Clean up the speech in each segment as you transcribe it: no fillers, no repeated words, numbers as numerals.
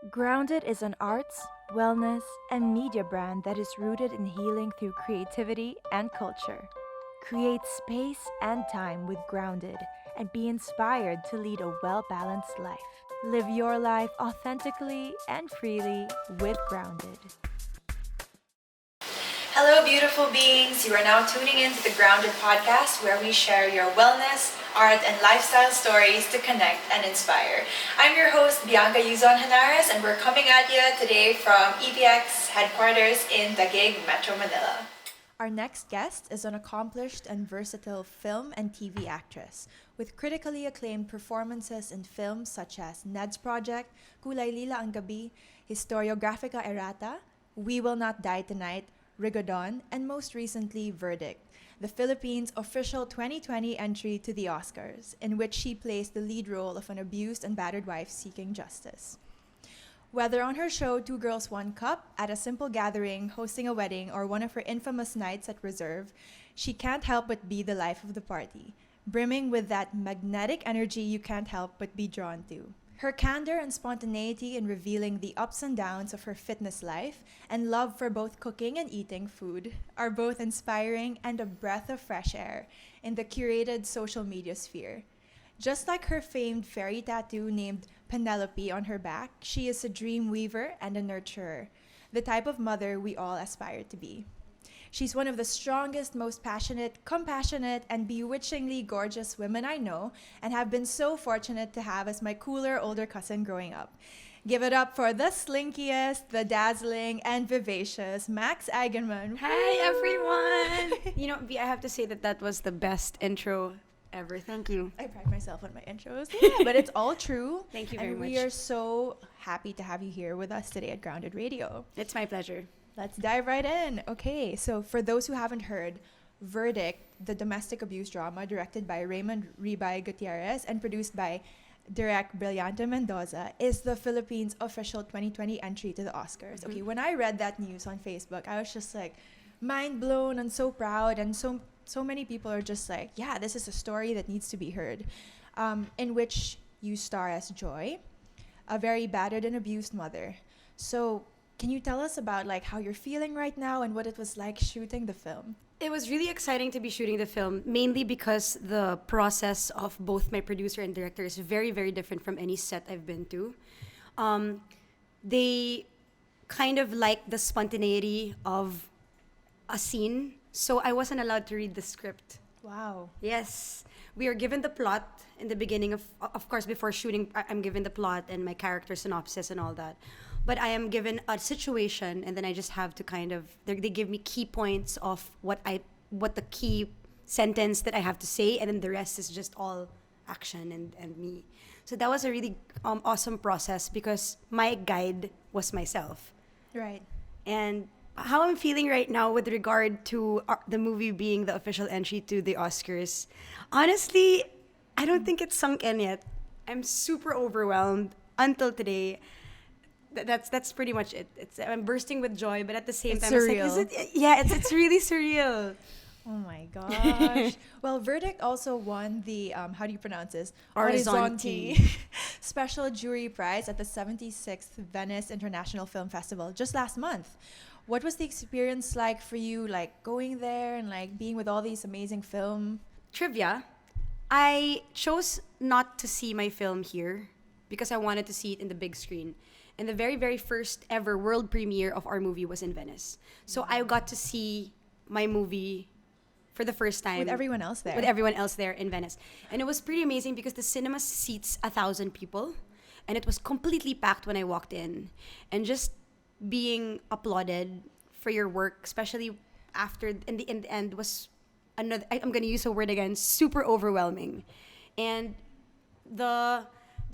Grounded is an arts, wellness, and media brand that is rooted in healing through creativity and culture. Create space and time with Grounded and be inspired to lead a well balanced life. Live your life authentically and freely with Grounded. Hello, beautiful beings. You are now tuning in to the Grounded podcast where we share your wellness, art, and lifestyle stories to connect and inspire. I'm your host, Bianca Yuzon Henares, and we're coming at you today from EPX headquarters in Taguig, Metro Manila. Our next guest is an accomplished and versatile film and TV actress with critically acclaimed performances in films such as Ned's Project, Kulay Lila ang Gabi, Historiographica Errata, We Will Not Die Tonight, Rigodon, and most recently, Verdict, the Philippines' official 2020 entry to the Oscars, in which she plays the lead role of an abused and battered wife seeking justice. Whether on her show Two Girls One Cup, at a simple gathering, hosting a wedding, or one of her infamous nights at Reserve, she can't help but be the life of the party, brimming with that magnetic energy you can't help but be drawn to. Her candor and spontaneity in revealing the ups and downs of her fitness life and love for both cooking and eating food are both inspiring and a breath of fresh air in the curated social media sphere. Just like her famed fairy tattoo named Penelope on her back, she is a dream weaver and a nurturer, the type of mother we all aspire to be. She's one of the strongest, most passionate, compassionate, and bewitchingly gorgeous women I know and have been so fortunate to have as my cooler older cousin growing up. Give it up for the slinkiest, the dazzling, and vivacious Max Eigenmann. Hi, everyone! I have to say that was the best intro ever. Thank you. I pride myself on my intros. Yeah, but it's all true. Thank you very much. And we are so happy to have you here with us today at Grounded Radio. It's my pleasure. Let's dive right in. Okay, so for those who haven't heard, Verdict, the domestic abuse drama directed by Raymund Ribay Gutierrez and produced by Direct Brillante Mendoza, is the Philippines' official 2020 entry to the Oscars. Okay, when I read that news on Facebook, I was just like mind blown and so proud, and so many people are just like, yeah, this is a story that needs to be heard, in which you star as Joy, a very battered and abused mother. So can you tell us about like how you're feeling right now and what it was like shooting the film? It was really exciting to be shooting the film, mainly because the process of both my producer and director is very, very different from any set I've been to. They kind of like the spontaneity of a scene, so I wasn't allowed to read the script. Wow. Yes. We are given the plot in the beginning of course, before shooting, I'm given the plot and my character synopsis and all that. But I am given a situation, and then I just have to kind of, they give me key points of what the key sentence that I have to say, and then the rest is just all action and me. So that was a really awesome process because my guide was myself. Right. And how I'm feeling right now with regard to the movie being the official entry to the Oscars, honestly, I don't think it's sunk in yet. I'm super overwhelmed until today. That's pretty much it. I'm bursting with joy, but at the same time, surreal. it's like, it's really surreal. Oh my gosh. Well, Verdict also won the, how do you pronounce this? Horizonte. Special Jury Prize at the 76th Venice International Film Festival just last month. What was the experience like for you, like going there and like being with all these amazing film? Trivia, I chose not to see my film here because I wanted to see it in the big screen. And the very, very first ever world premiere of our movie was in Venice. So I got to see my movie for the first time. With everyone else there. With everyone else there in Venice. And it was pretty amazing because the cinema seats 1,000 people. And it was completely packed when I walked in. And just being applauded for your work, especially after, in the end, was another, I'm going to use a word again, super overwhelming. And the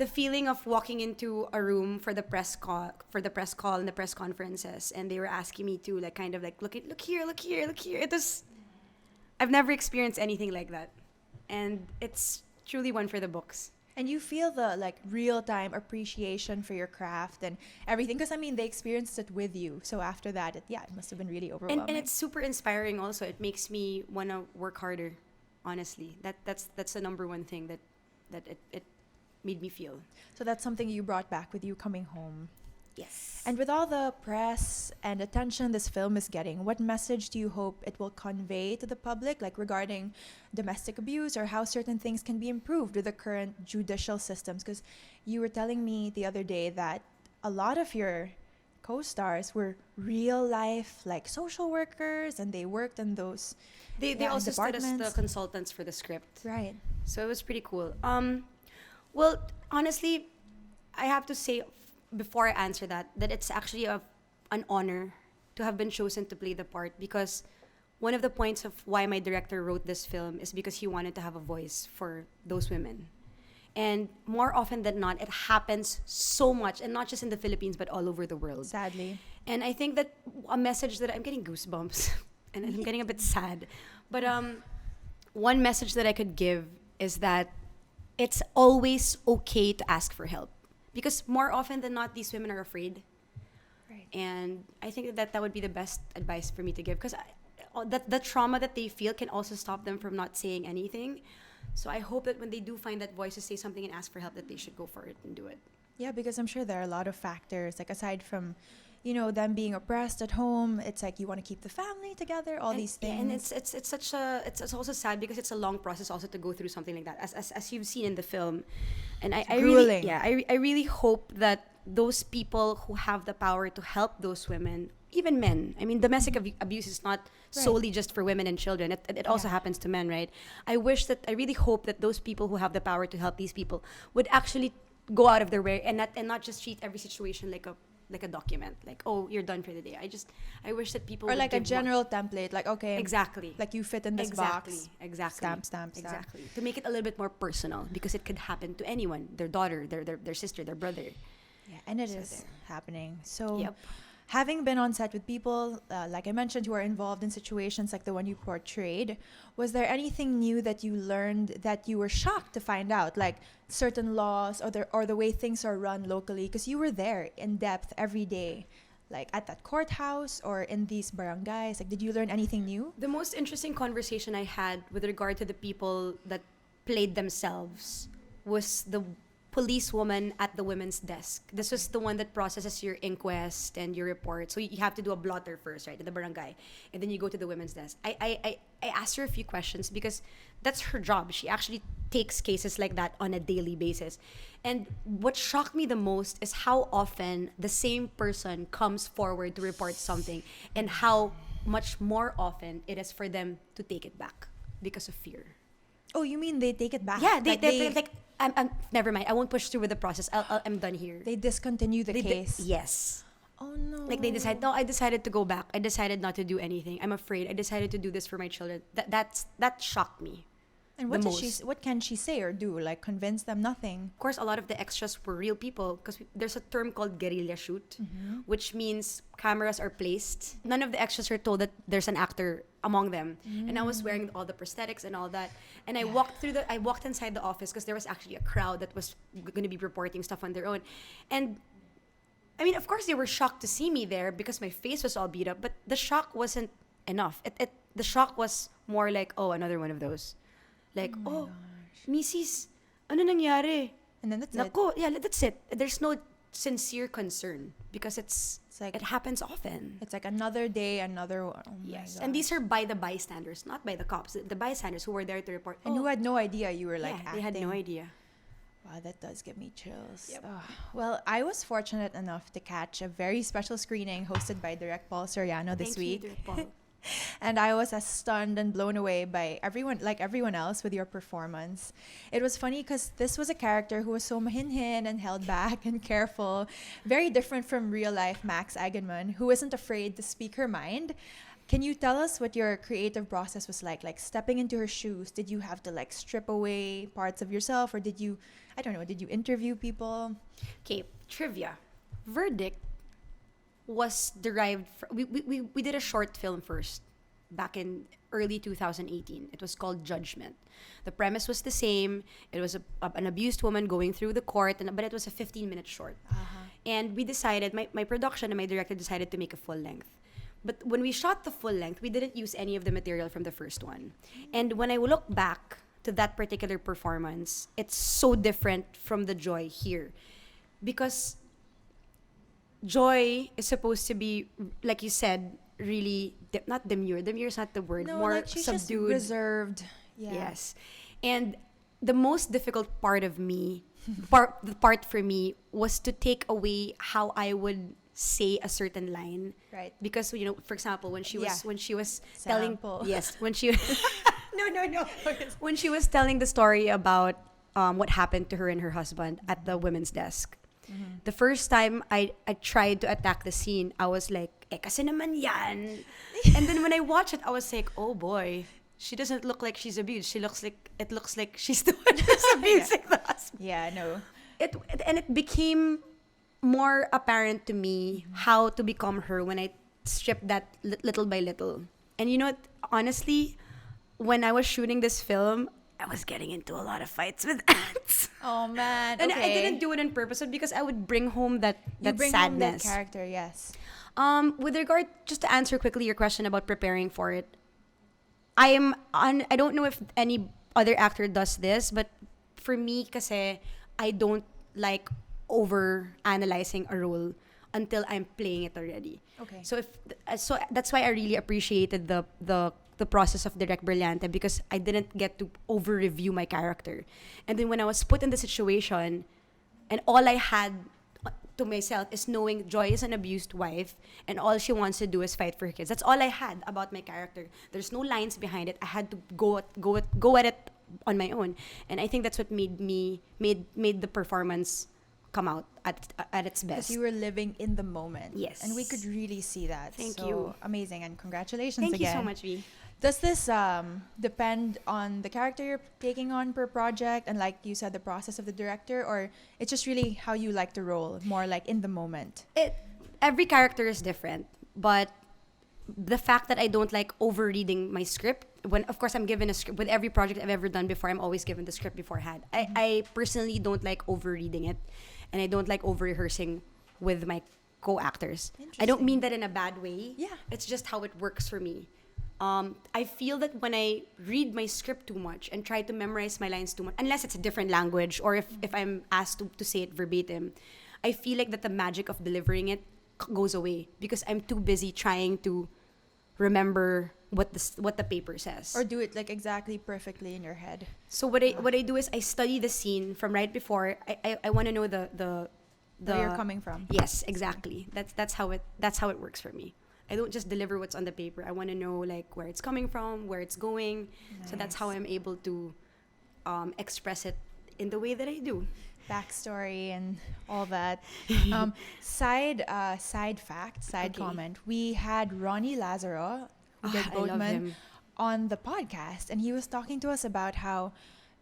feeling of walking into a room for the press call and the press conferences, and they were asking me to like kind of like look here. It was, I've never experienced anything like that, and it's truly one for the books. And you feel the like real-time appreciation for your craft and everything, because I mean they experienced it with you. So after that, it must have been really overwhelming. And it's super inspiring. Also, it makes me want to work harder. Honestly, that's the number one thing that it made me feel. So that's something you brought back with you coming home. Yes. And with all the press and attention this film is getting, what message do you hope it will convey to the public, like regarding domestic abuse or how certain things can be improved with the current judicial systems? Because you were telling me the other day that a lot of your co-stars were real life like social workers and they worked in those They also stood as the departments. consultants for the script. Right. So it was pretty cool. Well, honestly, I have to say before I answer that it's actually an honor to have been chosen to play the part, because one of the points of why my director wrote this film is because he wanted to have a voice for those women. And more often than not, it happens so much, and not just in the Philippines, but all over the world. Sadly. And I think that a message that I'm getting goosebumps and I'm getting a bit sad. But one message that I could give is that it's always okay to ask for help. Because more often than not, these women are afraid. Right. And I think that would be the best advice for me to give. Because the trauma that they feel can also stop them from not saying anything. So I hope that when they do find that voice to say something and ask for help, that they should go for it and do it. Yeah, because I'm sure there are a lot of factors, like aside from, them being oppressed at home, it's like you want to keep the family together, all these things. Yeah, and it's such a it's also sad because it's a long process also to go through something like that, as you've seen in the film. And I really, grueling. I really hope that those people who have the power to help those women, even men. I mean, domestic abuse is not solely just for women and children. It also happens to men, right? I really hope that those people who have the power to help these people would actually go out of their way and not just treat every situation like a document, like, oh, you're done for the day. I wish that people or would like a give general template, like, okay, exactly, like you fit in this box. exactly, Stamp. exactly, to make it a little bit more personal, because it could happen to anyone, their daughter, their sister, their brother. Yeah, and it So is there. happening. So, Yep. having been on set with people, like I mentioned, who are involved in situations like the one you portrayed, was there anything new that you learned that you were shocked to find out, like certain laws or the way things are run locally? Because you were there in depth every day, like at that courthouse or in these barangays. Like, did you learn anything new? The most interesting conversation I had with regard to the people that played themselves was the policewoman at the women's desk. This was the one that processes your inquest and your report. So you have to do a blotter first, right, in the barangay, and then you go to the women's desk. I asked her a few questions because that's her job. She actually takes cases like that on a daily basis. And what shocked me the most is how often the same person comes forward to report something, and how much more often it is for them to take it back because of fear. Oh, you mean they take it back? Yeah, they like, I'm never mind. I won't push through with the process. I'm done here. They discontinue the case. Yes. Oh no. Like they decide. No, I decided to go back. I decided not to do anything. I'm afraid. I decided to do this for my children. That shocked me. And the what can she say or do? Like convince them? Nothing. Of course, a lot of the extras were real people, because there's a term called guerrilla shoot, which means cameras are placed. None of the extras are told that there's an actor among them. And I was wearing all the prosthetics and all that. And I walked inside the office because there was actually a crowd that was going to be reporting stuff on their own. And I mean, of course, they were shocked to see me there because my face was all beat up. But the shock wasn't enough. The shock was more like, oh, another one of those. Like, oh, Mrs., ano nangyari? And then that's Nako, yeah, that's it. There's no sincere concern because it's like it happens often. It's like another day, another one. Oh Yes, my and these gosh. are by the bystanders, not by the cops. The bystanders who were there to report. And who had no idea you were like yeah, acting. they had no idea. Wow, that does give me chills. Yep. Ugh. Well, I was fortunate enough to catch a very special screening hosted by Direct Paul Soriano this Thank week. you, Direk Paul. And I was as stunned and blown away by everyone else with your performance. It was funny because this was a character who was so mahinhin and held back and careful, very different from real life Max Eigenmann, who isn't afraid to speak her mind. Can you tell us what your creative process was like stepping into her shoes? Did you have to like strip away parts of yourself, or did you, I don't know, did you interview people? Okay, trivia. Verdict was derived from, we did a short film first back in early 2018. It was called Judgment. The premise was the same. It was an abused woman going through the court, but it was a 15-minute short. And we decided, my production and my director decided to make a full length. But when we shot the full length, we didn't use any of the material from the first one. And when I look back to that particular performance, it's so different from the joy here. Because Joy is supposed to be, like you said, really not demure. Demure is not the word. No, more like she's just subdued. reserved. Yeah. Yes, and the most difficult part of me, the part for me was to take away how I would say a certain line. Right. Because for example, when she was Yeah. when she was Sample. telling when she no when she was telling the story about what happened to her and her husband at the women's desk. The first time I tried to attack the scene, I was like, kasi naman yan. And then when I watched it, I was like, oh boy, she doesn't look like she's abused. It looks like she's the one who's abusing the husband. Yeah, no. It became more apparent to me how to become her when I stripped that little by little. And honestly, when I was shooting this film, I was getting into a lot of fights with ants. Oh man. And okay. I didn't do it on purpose, but because I would bring home that You bring sadness. home that character, yes. With regard, just to answer quickly your question about preparing for it, I don't know if any other actor does this, but for me, kasi I don't like over analyzing a role until I'm playing it already. Okay. So that's why I really appreciated the process of Direct Brillante, because I didn't get to over review my character. And then when I was put in the situation, and all I had to myself is knowing Joy is an abused wife and all she wants to do is fight for her kids. That's all I had about my character. There's no lines behind it. I had to go at it on my own. And I think that's what made the performance come out at its best. Because you were living in the moment. Yes. And we could really see that. Thank so you. Amazing, and congratulations Thank again. you so much, V. Does this depend on the character you're taking on per project, and like you said, the process of the director, or it's just really how you like to roll, more like in the moment? Every character is different, but the fact that I don't like overreading my script, when of course I'm given a script with every project I've ever done before, I'm always given the script beforehand. I personally don't like overreading it, and I don't like over rehearsing with my co-actors. I don't mean that in a bad way. Yeah. It's just how it works for me. I feel that when I read my script too much and try to memorize my lines too much, unless it's a different language or if I'm asked to say it verbatim, I feel like that the magic of delivering it goes away because I'm too busy trying to remember what the paper says. Or do it like exactly perfectly in your head. So what I do is I study the scene from right before. I want to know the Where you're coming from. Yes, exactly. That's how it works for me. I don't just deliver what's on the paper. I want to know like where it's coming from, where it's going. Nice. So that's how I'm able to express it in the way that I do. Backstory and all that. Side comment. We had Ronnie Lazaro, who did I love Boatman, him. on the podcast, and he was talking to us about how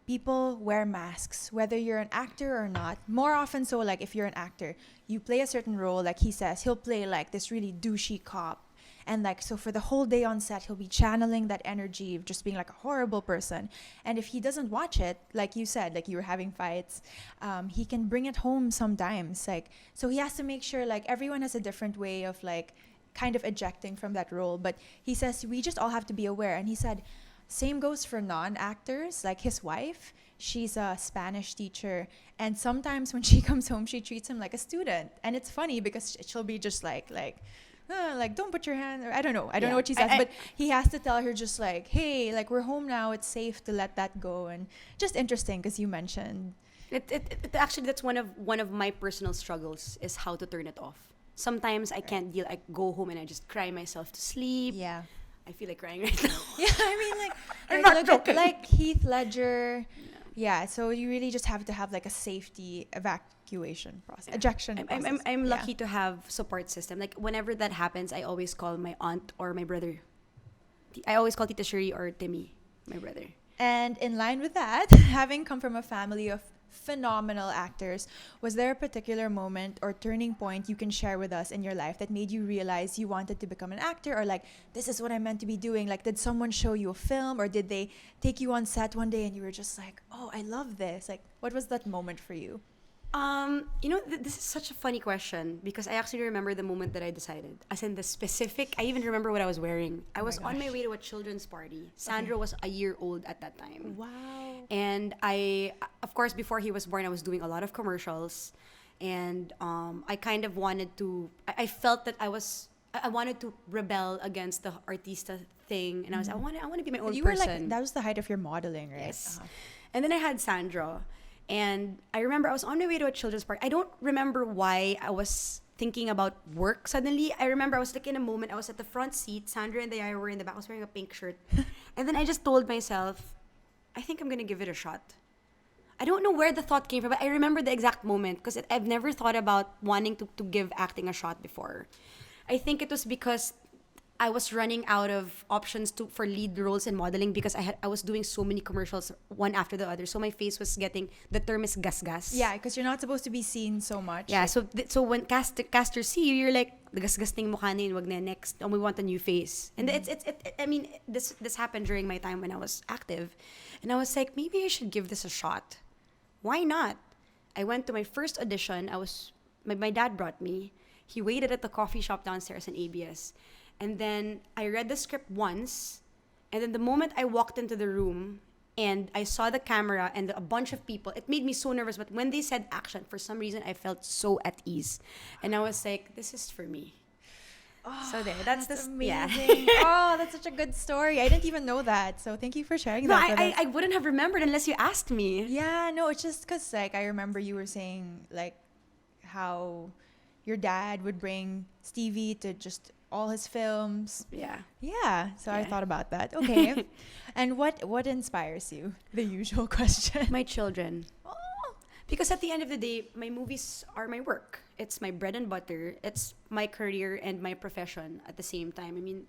people wear masks, whether you're an actor or not. More often so, like if you're an actor, you play a certain role, like he says, he'll play like this really douchey cop. And like, so for the whole day on set, he'll be channeling that energy of just being like a horrible person. And if he doesn't watch it, like you said, like you were having fights, he can bring it home sometimes. Like, so he has to make sure like everyone has a different way of like kind of ejecting from that role. But he says, we just all have to be aware. And he said, same goes for non-actors, like his wife. She's a Spanish teacher, and sometimes when she comes home, she treats him like a student. And it's funny because she'll be just like don't put your hand, or I don't know what she says, but he has to tell her just like, hey, like we're home now, it's safe to let that go. And just interesting because you mentioned It actually, that's one of my personal struggles is how to turn it off. Sometimes I can't deal. I go home and I just cry myself to sleep. yeah. I feel like crying right now. Yeah, I mean, like, I'm like not look at joking. like Heath Ledger. Yeah, so you really just have to have like a safety evacuation process, ejection process. I'm Yeah. lucky to have support system. Like whenever that happens, I always call my aunt or my brother. I always call Tita Shuri or Timmy, my brother. And in line with that, having come from a family of phenomenal actors, was there a particular moment or turning point you can share with us in your life that made you realize you wanted to become an actor, or like, this is what I'm meant to be doing? Like, did someone show you a film, or did they take you on set one day and you were just like, oh, I love this? Like, what was that moment for you? This is such a funny question because I actually remember the moment that I decided. As in the specific, I even remember what I was wearing. I was on my way to a children's party. Sandro was a year old at that time. Wow. And I, of course, before he was born, I was doing a lot of commercials. and I kind of wanted to. I felt that I wanted to rebel against the artista thing, and I want to be my own You person. were like, that was the height of your modeling, right? Yes. And then I had Sandro. And I remember I was on my way to a children's park. I don't remember why I was thinking about work suddenly. I remember I was like in a moment, I was at the front seat. Sandra and I were in the back. I was wearing a pink shirt. And then I just told myself, I think I'm going to give it a shot. I don't know where the thought came from, but I remember the exact moment because I've never thought about wanting to give acting a shot before. I think it was because I was running out of options for lead roles in modeling because I was doing so many commercials one after the other. So my face was getting, the term is gasgas. Yeah, because you're not supposed to be seen so much. Yeah, so when casters see you, you're like, gasgas ting mukha na yun, wag na next. And we want a new face. And I mean, this happened during my time when I was active. And I was like, maybe I should give this a shot. Why not? I went to my first audition. My dad brought me. He waited at the coffee shop downstairs in ABS. And then I read the script once, and then the moment I walked into the room and I saw the camera and a bunch of people, it made me so nervous. But when they said action, for some reason, I felt so at ease. And I was like, this is for me. Oh, So there, that's amazing. Oh, that's such a good story. I didn't even know that. So thank you for sharing No, that with us. I wouldn't have remembered unless you asked me. Yeah, no, it's just because like I remember you were saying like how your dad would bring Stevie to just all his films. Yeah. Yeah, so I Yeah. thought about that. Okay. And what inspires you? The usual question. My children. Oh. Because at the end of the day, my movies are my work. It's my bread and butter. It's my career and my profession at the same time. I mean,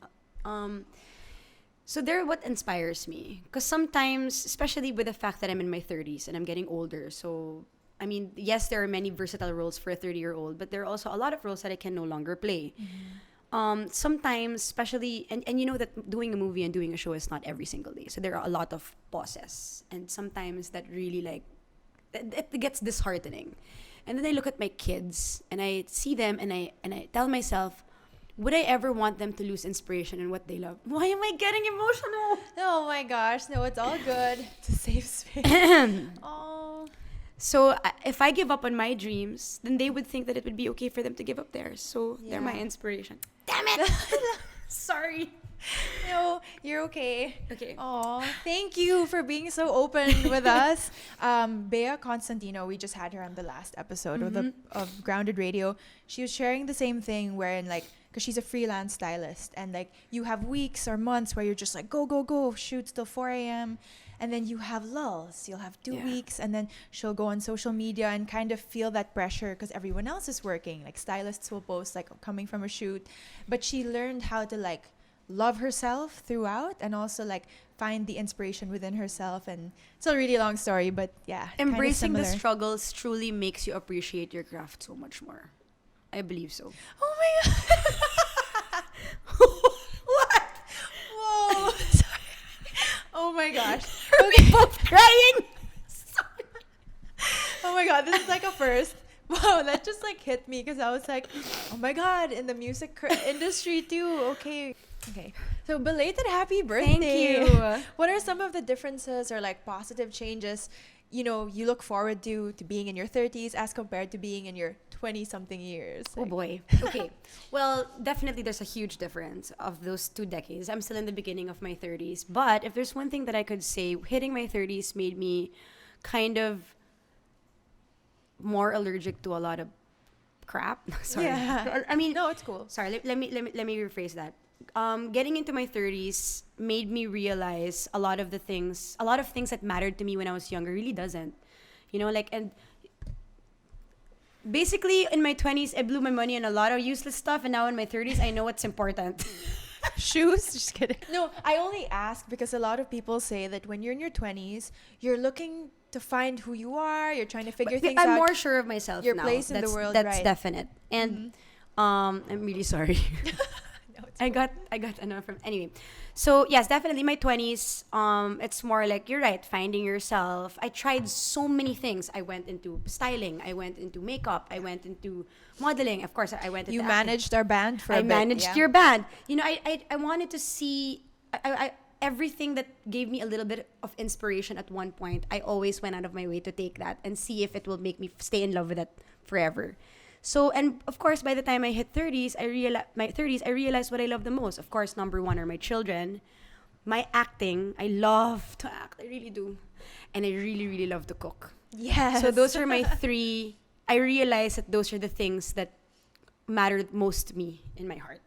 so they're what inspires me. Because sometimes, especially with the fact that I'm in my 30s and I'm getting older, so, I mean, yes, there are many versatile roles for a 30-year-old, but there are also a lot of roles that I can no longer play. Sometimes, especially, and you know that doing a movie and doing a show is not every single day. So there are a lot of pauses. And sometimes that really it gets disheartening. And then I look at my kids and I see them and I tell myself, would I ever want them to lose inspiration in what they love? Why am I getting emotional? Oh my gosh, no, it's all good. It's a safe space. Oh. So if I give up on my dreams, then they would think that it would be okay for them to give up theirs. So they're my Yeah. inspiration. Damn it! Sorry. No, you're okay. Okay. Oh, thank you for being so open with us. Bea Constantino, we just had her on the last episode of Grounded Radio. She was sharing the same thing wherein like, because she's a freelance stylist and like you have weeks or months where you're just like, go, shoot till 4 a.m. And then you have lulls. You'll have 2 weeks and then she'll go on social media and kind of feel that pressure because everyone else is working. Like stylists will post like coming from a shoot. But she learned how to like love herself throughout and also like find the inspiration within herself. And it's a really long story, but yeah. Embracing the similar. struggles truly makes you appreciate your craft so much more. I believe so. Oh my god. What? Whoa. Sorry. Oh my gosh. Are we both crying? Oh my god, this is like a first. Wow, that just like hit me because I was like, oh my god, in the music industry too. Okay. So belated happy birthday. Thank you. What are some of the differences or like positive changes, you know, you look forward to being in your 30s as compared to being in your 20-something years? Oh boy. Okay. Well, definitely there's a huge difference of those 2 decades. I'm still in the beginning of my 30s. But if there's one thing that I could say, hitting my 30s made me kind of more allergic to a lot of crap. Sorry. Yeah. I mean, No, it's cool. sorry, let me rephrase that. Getting into my 30s made me realize a lot of things that mattered to me when I was younger really doesn't. You know, like, and basically in my 20s, I blew my money on a lot of useless stuff, and now in my 30s, I know what's important. Shoes? Just kidding. No, I only ask because a lot of people say that when you're in your 20s, you're looking to find who you are, you're trying to figure things I'm out. more sure of myself Your now. place in the world, That's right. definite. And I'm really sorry. No, it's I got enough from anyway. So yes, definitely my 20s. It's more like you're right, finding yourself. I tried so many things. I went into styling. I went into makeup. I went into modeling. Of course, I went into You acting. managed our band for a I bit. managed yeah. your band. You know, I wanted to see. everything that gave me a little bit of inspiration at one point, I always went out of my way to take that and see if it will make me stay in love with it forever. So, and of course, by the time I hit 30s, I realized what I love the most. Of course, number one are my children. My acting, I love to act. I really do. And I really, really love to cook. Yes. So those are my three. I realized that those are the things that matter most to me in my heart.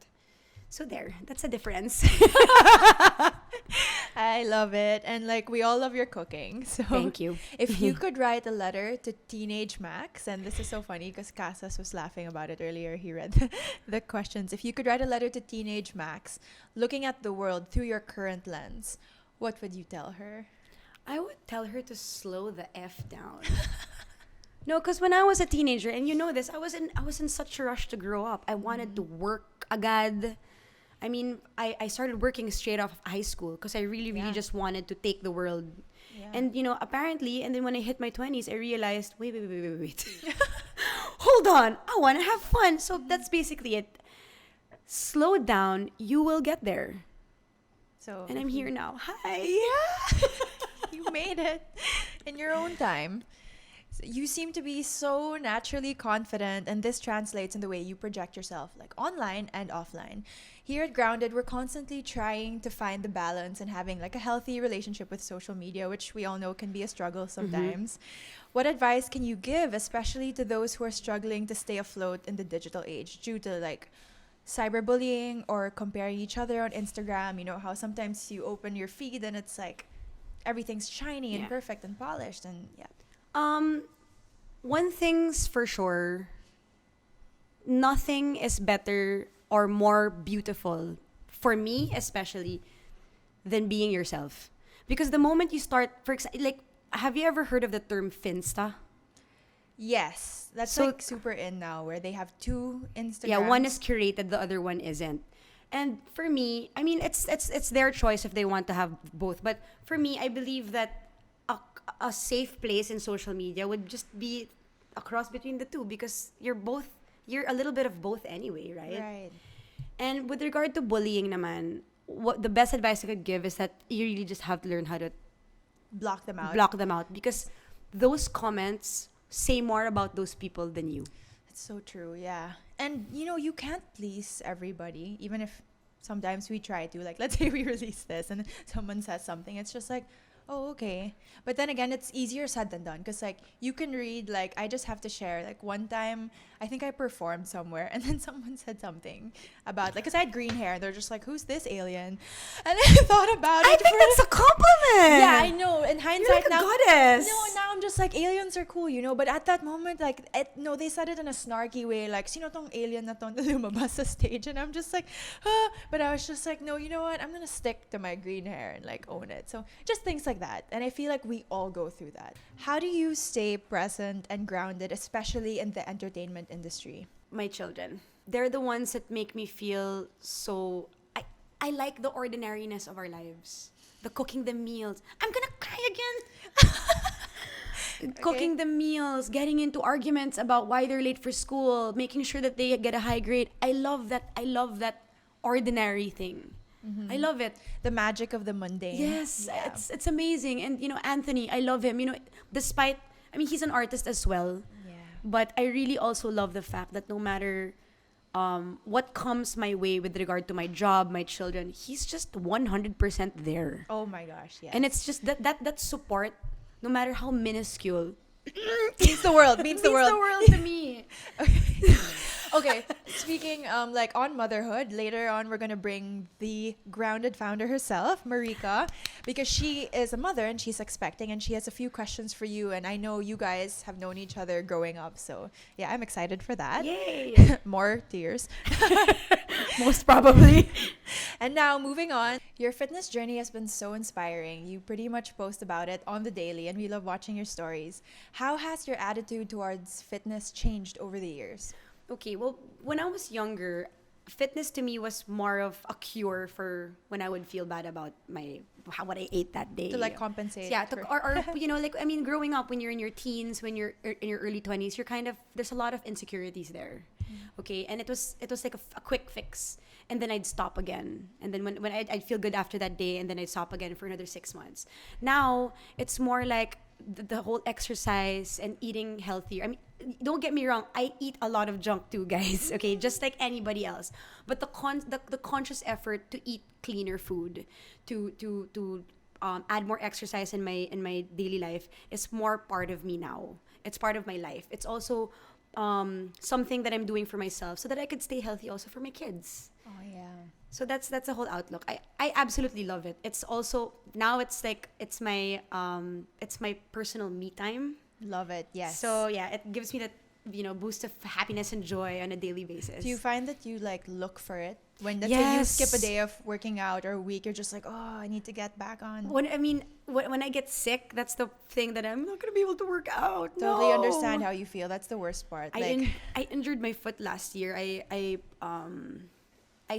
So there, that's a difference. I love it. And like we all love your cooking. So Thank you. if you could write a letter to teenage Max, and this is so funny because Casas was laughing about it earlier. He read the questions. If you could write a letter to teenage Max, looking at the world through your current lens, what would you tell her? I would tell her to slow the F down. No, because when I was a teenager, and you know this, I was in such a rush to grow up. I wanted to work agad. I mean, I started working straight off of high school because I really, really just wanted to take the world. Yeah. And, apparently, and then when I hit my 20s, I realized, wait. Hold on. I want to have fun. So that's basically it. Slow down. You will get there. So And I'm here now. Hi. Yeah. You made it in your own time. You seem to be so naturally confident, and this translates in the way you project yourself, like online and offline. Here at Grounded, we're constantly trying to find the balance and having like a healthy relationship with social media, which we all know can be a struggle sometimes. What advice can you give, especially to those who are struggling to stay afloat in the digital age due to like cyberbullying or comparing each other on Instagram? You know how sometimes you open your feed and it's like everything's shiny and perfect and polished, and One thing's for sure, nothing is better or more beautiful, for me especially, than being yourself. Because the moment you start, have you ever heard of the term Finsta? Yes, that's So- like super in now, where they have two Instagrams. Yeah, one is curated, the other one isn't. And for me, I mean, it's their choice if they want to have both. But for me, I believe that a safe place in social media would just be a cross between the two, because you're a little bit of both anyway, right? Right. And with regard to bullying naman, what the best advice I could give is that you really just have to learn how to Block them out. block them out, because those comments say more about those people than you. It's so true, yeah. And you can't please everybody, even if sometimes we try to. Like, let's say we release this and someone says something, it's just like, oh, okay. But then again, it's easier said than done, because like you can read, like, I just have to share, like, one time I think I performed somewhere and then someone said something about, like, because I had green hair and they're just like, who's this alien? And I thought about it. I think that's a compliment. Yeah, I know. In hindsight, You're like a now, goddess. No, now I'm just like, aliens are cool, But at that moment, like, no, they said it in a snarky way, like, sino tong alien na tong lumabas sa stage? And I'm just like, but I was just like, no, you know what? I'm gonna stick to my green hair and like own it. So just things like that. And I feel like we all go through that. How do you stay present and grounded, especially in the entertainment industry? My children, they're the ones that make me feel so. I like the ordinariness of our lives. The cooking the meals. I'm gonna cry again. Cooking the meals, getting into arguments about why they're late for school, making sure that they get a high grade. I love that ordinary thing. I love it. The magic of the mundane. Yes, Yeah. it's amazing. And Anthony, I love him. Despite, I mean, he's an artist as well. Yeah. But I really also love the fact that no matter what comes my way with regard to my job, my children, he's just 100% there. Oh my gosh, yeah. And it's just that support, no matter how minuscule, means the world. Means the world. to me. Okay, speaking like on motherhood, later on we're gonna bring the grounded founder herself, Marika, because she is a mother and she's expecting, and she has a few questions for you. And I know you guys have known each other growing up, so yeah, I'm excited for that. Yay! More tears. Most probably. And now moving on, your fitness journey has been so inspiring. You pretty much post about it on the daily, and we love watching your stories. How has your attitude towards fitness changed over the years? Okay, well, when I was younger, fitness to me was more of a cure for when I would feel bad about what I ate that day. To like compensate. Yeah, for- or I mean, growing up when you're in your teens, when you're in your early 20s, there's a lot of insecurities there. Okay, and it was like a quick fix, and then I'd stop again, and then when I'd feel good after that day, and then I'd stop again for another 6 months. Now it's more like the whole exercise and eating healthier. I mean, don't get me wrong, I eat a lot of junk too, guys. Okay, just like anybody else. But the conscious effort to eat cleaner food, to add more exercise in my daily life is more part of me now. It's part of my life. It's also something that I'm doing for myself so that I could stay healthy also for my kids. Oh yeah. So that's the whole outlook. I absolutely love it. It's also now it's like it's my personal me time. Love it. Yes. So yeah, it gives me that boost of happiness and joy on a daily basis. Do you find that you like look for it when let's say you Yes. skip a day of working out or a week? You're just like, oh, I need to get back on. When I get sick, that's the thing that I'm not gonna be able to work out. Totally No. understand how you feel. That's the worst part. Like, I injured my foot last year. I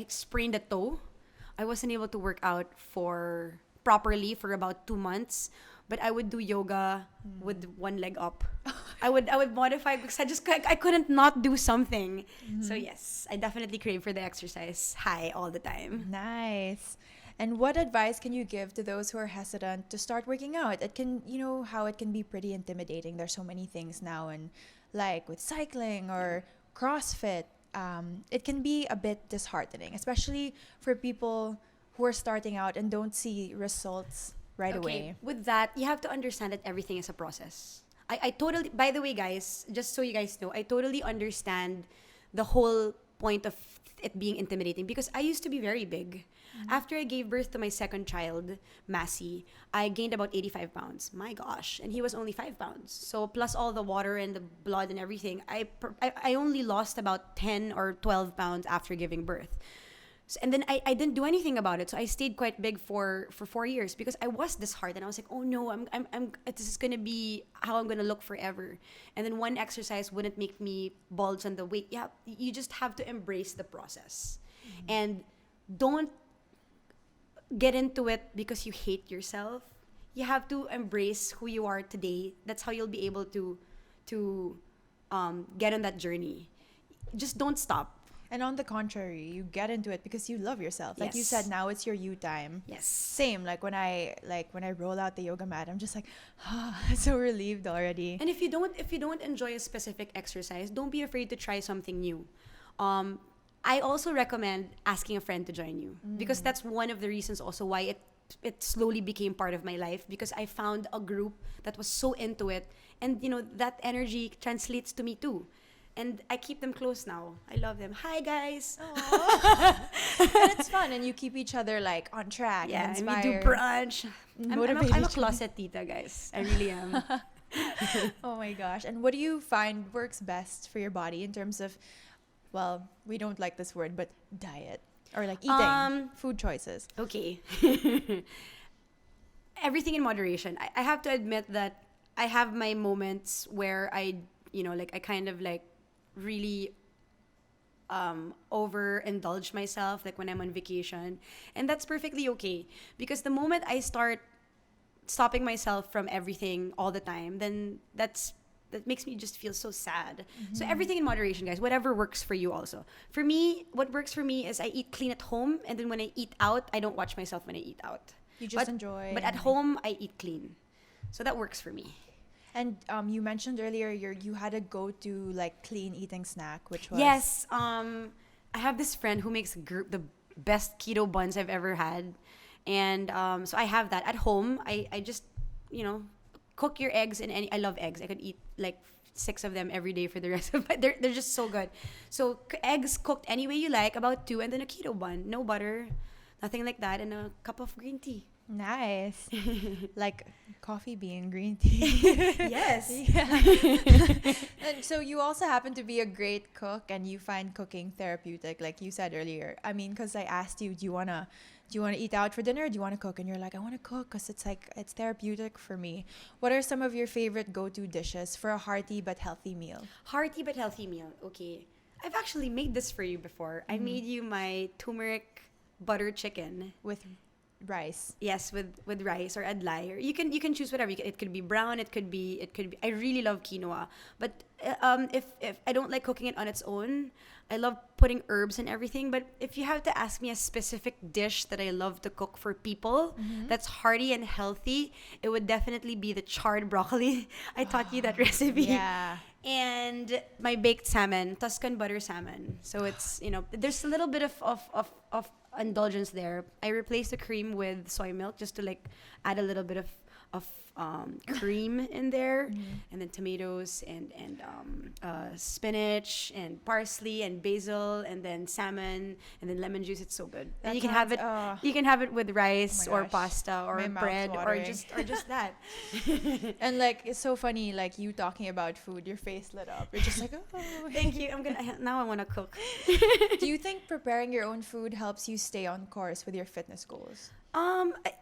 sprained a toe. I wasn't able to work out properly for about 2 months, but I would do yoga with one leg up. I would modify because I couldn't not do something. So yes, I definitely crave for the exercise high all the time. nice. And what advice can you give to those who are hesitant to start working out? It can, how it can be pretty intimidating. There's so many things now, and like with cycling or CrossFit, it can be a bit disheartening, especially for people who are starting out and don't see results right away. With that, you have to understand that everything is a process. I totally, by the way, guys, just so you guys know, I totally understand the whole point of it being intimidating because I used to be very big. After I gave birth to my second child, Massey, I gained about 85 pounds. My gosh. And he was only 5 pounds. So plus all the water and the blood and everything, I only lost about 10 or 12 pounds after giving birth. So, and then I didn't do anything about it. So I stayed quite big for 4 years because I was disheartened. I was like, oh no, this is gonna be how I'm gonna look forever. And then one exercise wouldn't make me bulge on the weight. Yeah, you just have to embrace the process, and don't get into it because you hate yourself. You have to embrace who you are today. That's how you'll be able to get on that journey. Just don't stop. And on the contrary, you get into it because you love yourself. Like you Yes. said, now it's your you time. Yes. Same. Like when I roll out the yoga mat, I'm just like, so relieved already. And if you don't enjoy a specific exercise, don't be afraid to try something new. I also recommend asking a friend to join you because that's one of the reasons also why it slowly became part of my life, because I found a group that was so into it, and that energy translates to me too. And I keep them close now. I love them. Hi guys. And it's fun, and you keep each other like on track. Yeah, and and we inspired. do brunch. Motivate I'm a each other. closet tita, guys. I really am. Oh my gosh. And what do you find works best for your body in terms of, well, we don't like this word, but diet or like eating, food choices? Okay. Everything in moderation. I have to admit that I have my moments where I kind of like really overindulge myself, like when I'm on vacation. And that's perfectly okay. Because the moment I start stopping myself from everything all the time, then that makes me just feel so sad. So everything in moderation, guys. Whatever works for you also. For me, what works for me is I eat clean at home, and then when I eat out, I don't watch myself when I eat out. You just enjoy. But at home, I eat clean. So that works for me. And you mentioned earlier you had a go-to like clean eating snack, which was Yes. I have this friend who makes the best keto buns I've ever had. And so I have that. At home, I just, cook your eggs in I love eggs. I could eat like 6 of them every day for the rest of my they're just so good. So eggs cooked any way you like, about 2, and then a keto bun. No butter, nothing like that, and a cup of green tea. nice. Like coffee bean green tea. Yes. And so you also happen to be a great cook, and you find cooking therapeutic, like you said earlier. I mean, because I asked you, do you wanna eat out for dinner, or do you want to cook? And you're like, I want to cook because it's therapeutic for me. What are some of your favorite go-to dishes for a hearty but healthy meal? Hearty but healthy meal. Okay. I've actually made this for you before. I made you my turmeric butter chicken. With rice. Yes, with rice or adlay. Or you can choose whatever. It could be brown. It could be. I really love quinoa, but if I don't like cooking it on its own, I love putting herbs and everything. But if you have to ask me a specific dish that I love to cook for people that's hearty and healthy, it would definitely be the charred broccoli. I taught you that recipe. Yeah. And my baked salmon, Tuscan butter salmon. So it's, there's a little bit of indulgence there. I replaced the cream with soy milk just to like add a little bit of cream in there, and then tomatoes and spinach and parsley and basil, and then salmon, and then lemon juice. It's so good. That And you can sounds- have it. You can have it with rice Oh my or gosh. pasta or My mouth's bread or watering. just that. And like it's so funny, like you talking about food, your face lit up. You're just like, oh. Thank you. Now I want to cook. Do you think preparing your own food helps you stay on course with your fitness goals?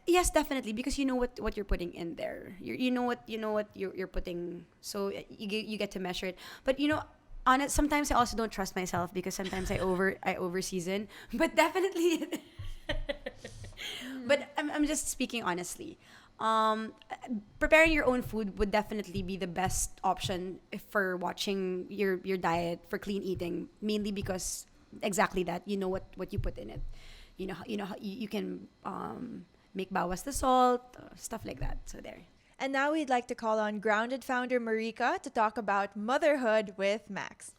Yes, definitely, because you know what you're putting in there. You know what you're putting, so you get to measure it. But sometimes I also don't trust myself because sometimes I over season. But definitely, but I'm just speaking honestly. Preparing your own food would definitely be the best option for watching your diet for clean eating, mainly because exactly that, you know what you put in it. You can make bawas the salt, stuff like that. So there. And now we'd like to call on Grounded founder Marika to talk about motherhood with Max.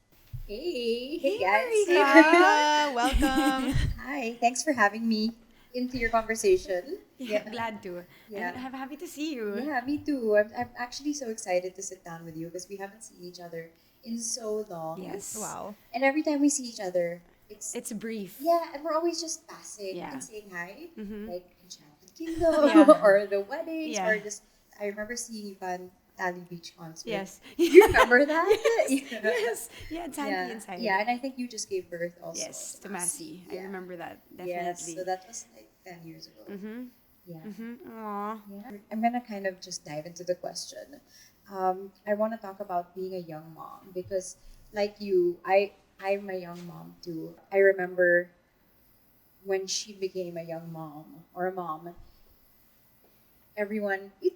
Hey guys. Marika, welcome. Hi, thanks for having me into your conversation. Yeah, glad to. Yeah. And I'm happy to see you. Yeah, me too. I'm actually so excited to sit down with you because we haven't seen each other in so long. Yes. Wow. And every time we see each other, It's brief. yeah, and we're always just passing Yeah. and saying hi, Mhm. like Enchanted Kingdom Yeah. or the weddings, Yeah. or just. I remember seeing you on Tally Beach concert. Yes. You remember that? Yeah. Yes. Yeah, it's handy Yeah. inside. Yeah, and I think you just gave birth also. Yes, to Massey. I Yeah. remember that. Yes, Definitely. so that was like 10 years ago. Mm-hmm. Yeah. Mm-hmm. Aww. Yeah. I'm gonna kind of just dive into the question. I want to talk about being a young mom because, like you, I'm a young mom too. I remember when she became a young mom or a mom.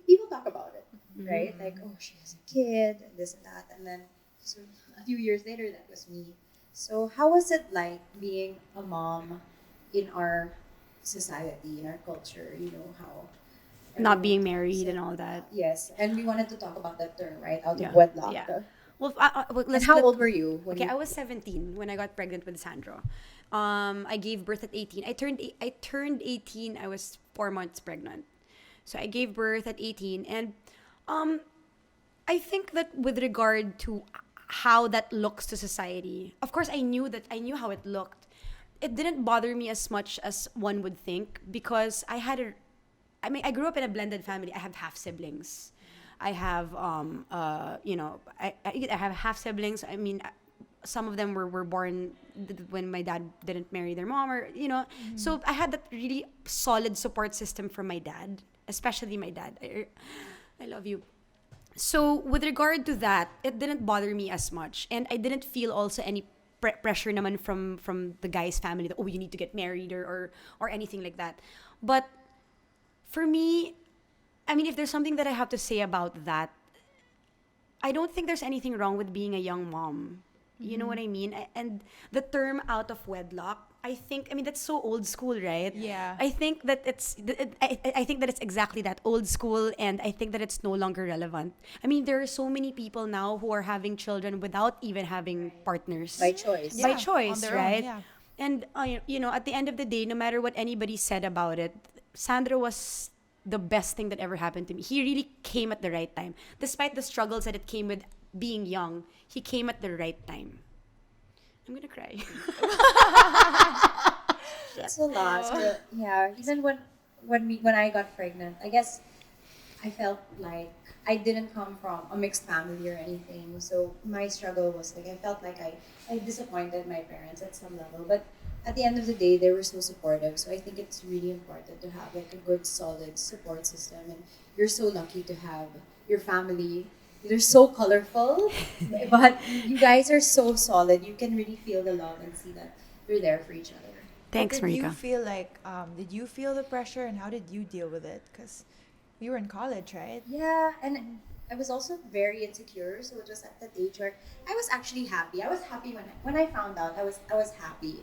People talk about it, right? Like, oh, she has a kid and this and that, and then so a few years later, that was me. So how was it like being a mom in our society, in our culture? How Not being everyone married talks and all that. Yes, and we wanted to talk about that term, right? Out Yeah. of wedlock. Yeah. Well, And how old were you when Okay, you? I was 17 when I got pregnant with Sandro. I gave birth at 18. I turned 18. I was 4 months pregnant. So I gave birth at 18, and I think that with regard to how that looks to society, of course I knew how it looked. It didn't bother me as much as one would think because I grew up in a blended family. I have half siblings. I have I have half siblings. I mean, some of them were born when my dad didn't marry their mom, or so I had that really solid support system from my dad, especially my dad. I love you. So with regard to that, it didn't bother me as much, and I didn't feel also any pressure naman from the guy's family that, oh, you need to get married or anything like that. But for me, I mean, if there's something that I have to say about that, I don't think there's anything wrong with being a young mom. You know what I mean? And the term out of wedlock, I mean, that's so old school, right? Yeah. I think that I think that it's exactly that, old school, and I think that it's no longer relevant. I mean, there are so many people now who are having children without even having partners. By choice. By Yeah, choice, on their own, right? yeah. And at the end of the day, no matter what anybody said about it, Sandro was the best thing that ever happened to me. He really came at the right time. Despite the struggles that it came with being young, he came at the right time. I'm gonna cry. It's a lot. Yeah, even when I got pregnant, I guess I felt like I didn't come from a mixed family or anything. So my struggle was like I felt like I disappointed my parents at some level. But at the end of the day, they were so supportive. So I think it's really important to have like a good, solid support system. And you're so lucky to have your family. They're so colorful, but you guys are so solid. You can really feel the love and see that you're there for each other. Thanks, Did you Marika. feel like, did you feel the pressure and how did you deal with it? Because you were in college, right? Yeah, and I was also very insecure, so it was at that age where I was actually happy. I was happy when I found out. I was happy,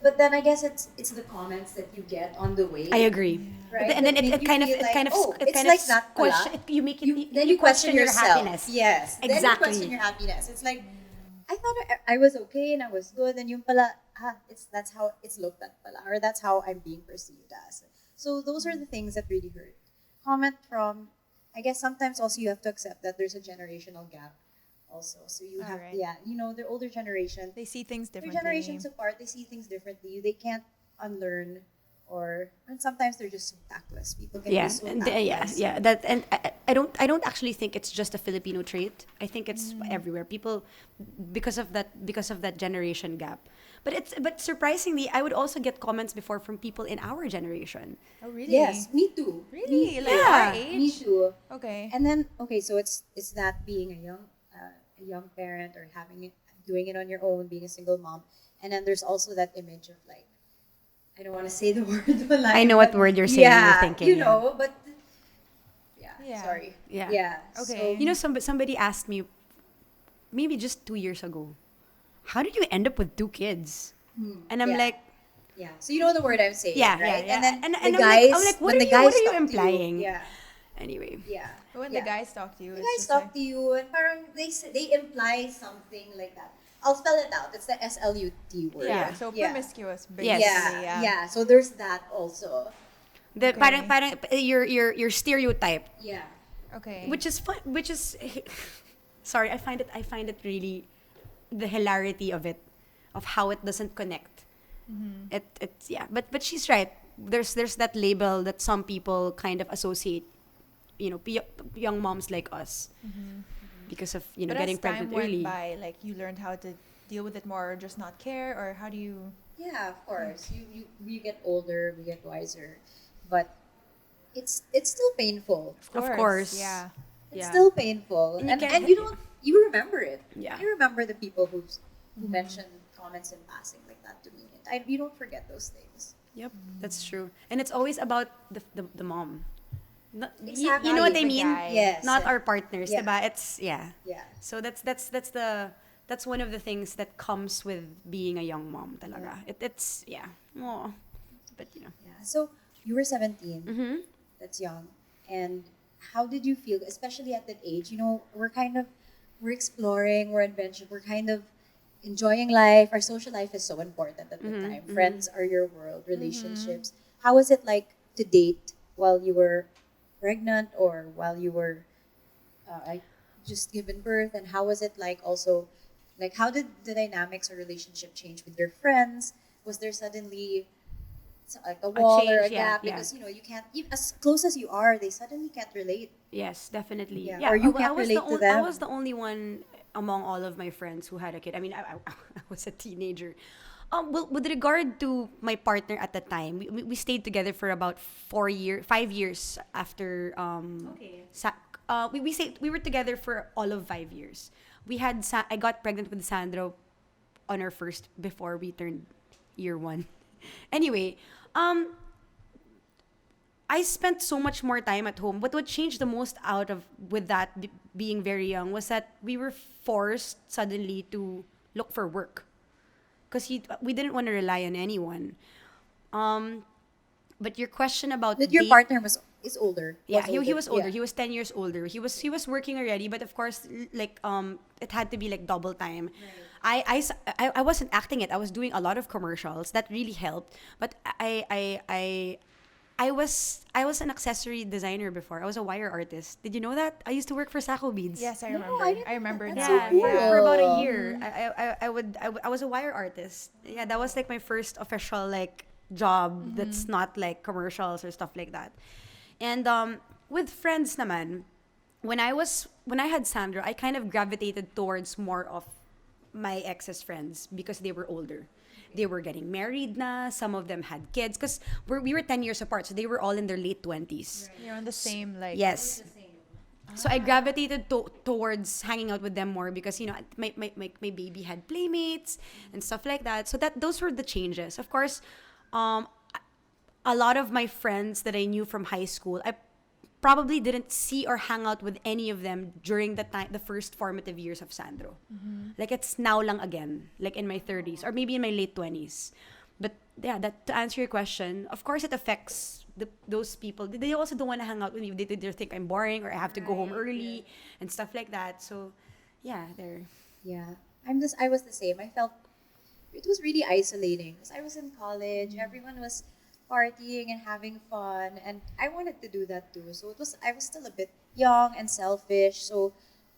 but then I guess it's the comments that you get on the way. I agree. Right? And then that it, make it kind of you feel it kind of oh, it it's kind like of that pala. question. You make it. Then you question your yourself. happiness. Yes, then you Exactly. question your happiness. It's like I thought I was okay and I was good, and yung pala, that's how it's looked at pala, or that's how I'm being perceived as. So those are the things that really hurt. Comment from, I guess sometimes also you have to accept that there's a generational gap. Also, so you have Alright. the older generation, They see things they're differently. generations apart. They see things differently. They can't unlearn, and sometimes they're just so tactless. People can Yeah, be so and tactless. that, and I don't actually think it's just a Filipino trait. I think it's everywhere. People, because of that generation gap. But surprisingly, I would also get comments before from people in our generation. Oh, really? Yes, me too. Really? Like Yeah. our age? Me too. Okay. And then so it's that being a young parent, or doing it on your own, being a single mom, and then there's also that image of like, I don't want to say the word. I know what word you're saying. Yeah, You're thinking. you know, but Yeah. sorry. Yeah. Yeah. Okay. You know, somebody asked me, maybe just 2 years ago, how did you end up with 2 kids? And I'm Yeah. like, Yeah. So you know the word I'm saying, yeah, right? yeah, yeah. And then And the I'm guys, like, what when are the you- guys what are you talk to implying? Yeah. anyway. Yeah. But when Yeah. the guys talk to you, The it's guys just talk like, to you and parang they imply something like that. I'll spell it out. It's the SLUT word. yeah, so yeah. promiscuous, Yes. basically. Yeah. Yeah. So there's that also. The Okay. parang your stereotype, Yeah. Okay. which is fun, which is sorry, I find it really the hilarity of it, of how it doesn't connect. It's yeah, but she's right. There's that label that some people kind of associate, young moms like us, because of but getting as time pregnant went early. by, like you learned how to deal with it more, or just not care, or how do you? Yeah, of course. You get older, we get wiser, but it's still painful. Of course. Yeah. It's Yeah. still painful, And and you can't- you remember it. Yeah. You remember the people who mention comments in passing like that to me. You don't forget those things. Yep, that's true. And it's always about the mom. Exactly. You know what I The mean? guy. Yes. Not our partners, Yeah. diba? It's yeah. Yeah. So that's one of the things that comes with being a young mom talaga. It's yeah. Oh. But Yeah. So you were 17. Mhm. That's young. And how did you feel, especially at that age? We're exploring, we're adventurous, we're kind of enjoying life. Our social life is so important at the time. Friends are your world, relationships. How was it like to date while you were pregnant, or while you were just given birth? And how was it like also, like how did the dynamics or relationship change with your friends? Was there suddenly like a wall or a change, yeah, gap? yeah. Because you can't, as close as you are, they suddenly can't relate. yes, definitely. Yeah. Yeah. Or you I can't was relate to them. I was the only one among all of my friends who had a kid. I mean, I was a teenager. Well, with regard to my partner at the time, we stayed together for about 5 years after. We were together for all of 5 years. I got pregnant with Sandro on our first, before we turned year 1. Anyway, I spent so much more time at home. But what changed the most with that being very young was that we were forced suddenly to look for work, because we didn't want to rely on anyone. But your question about But your partner is older. yeah, he was older. Yeah. He was 10 years older. He was working already, but of course, like it had to be like double time. I wasn't acting it. I was doing a lot of commercials. That really helped. But I was an accessory designer before. I was a wire artist. Did you know that? I used to work for Sacco Beads. Yes, I No, remember. I didn't I remember know now. that. That's so For, cool. for about a year, I was a wire artist. Yeah, that was like my first official like job that's not like commercials or stuff like that. And with friends naman, when I had Sandra, I kind of gravitated towards more of my ex's friends because they were older. They were getting married na. Some of them had kids because we were 10 years apart, so they were all in their late 20s. You're on the same like. Yes. So I gravitated towards hanging out with them more because my baby had playmates and stuff like that. So those were the changes. Of course, a lot of my friends that I knew from high school, probably didn't see or hang out with any of them during the first formative years of Sandro. Like it's now lang again, like in my 30s or maybe in my late 20s. But yeah, that to answer your question, of course it affects those people. They also don't want to hang out with me. They think I'm boring or I have to go home early and stuff like that. So yeah, they're Yeah, I was the same. I felt it was really isolating because I was in college. Everyone was partying and having fun, and I wanted to do that too. So I was still a bit young and selfish. So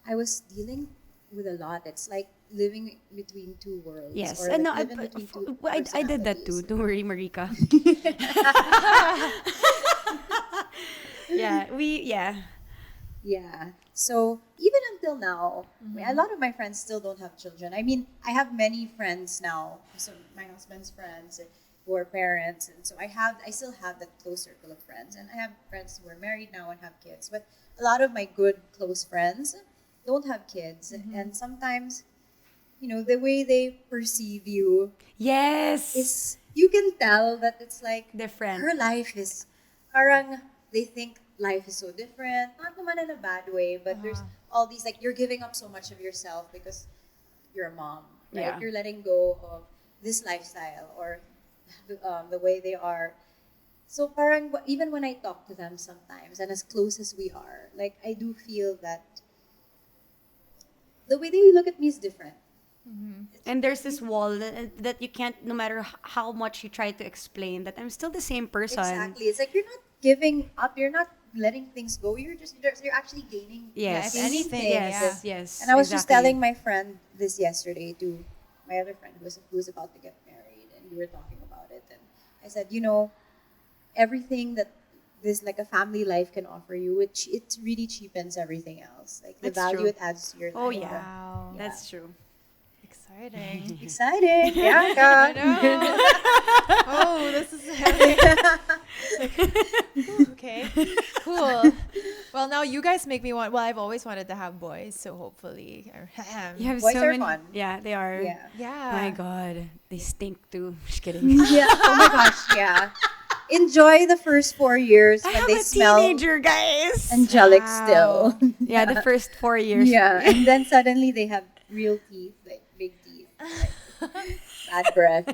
I was dealing with a lot. It's like living between two worlds. yes. Or And like no, living between two I did that too. personalities. Don't worry, Marika. yeah. Yeah. So even until now, I mean, a lot of my friends still don't have children. I mean, I have many friends now. So my husband's friends who are parents, and so I still have that close circle of friends, and I have friends who are married now and have kids. But a lot of my good close friends don't have kids, and sometimes, the way they perceive you Yes. is you can tell that it's like Different. her life is parang they think life is so different, not naman in a bad way, but there's all these like you're giving up so much of yourself because you're a mom, right? Yeah. You're letting go of this lifestyle or the way they are. So parang even when I talk to them sometimes and as close as we are, like I do feel that the way they look at me is different. And there's this wall that you can't, no matter how much you try to explain, that I'm still the same person. Exactly. It's like you're not giving up. You're not letting things go. You're actually gaining. Yes. Yeah, if anything, Yes. Yes. And I was just exactly. telling my friend this yesterday to my other friend who was about to get married, and we were talking about it. And I said, everything that this like a family life can offer you, it really cheapens everything else. Like the That's value true. it adds to your Oh, life. yeah. Wow. That's true. Exciting. Exciting, I yeah. know. Oh, this is heavy. Okay, cool. Well, now you guys make me want. Well, I've always wanted to have boys, so hopefully, You have Boys so are many. fun. Yeah, they are. Yeah. yeah. My God, they stink too. Just kidding. Yeah. Oh my gosh, yeah. Enjoy the first 4 years I when have they a smell teenager, guys. angelic Wow. still. Yeah, the first 4 years. Yeah, and then suddenly they have real teeth, like big teeth, like bad breath.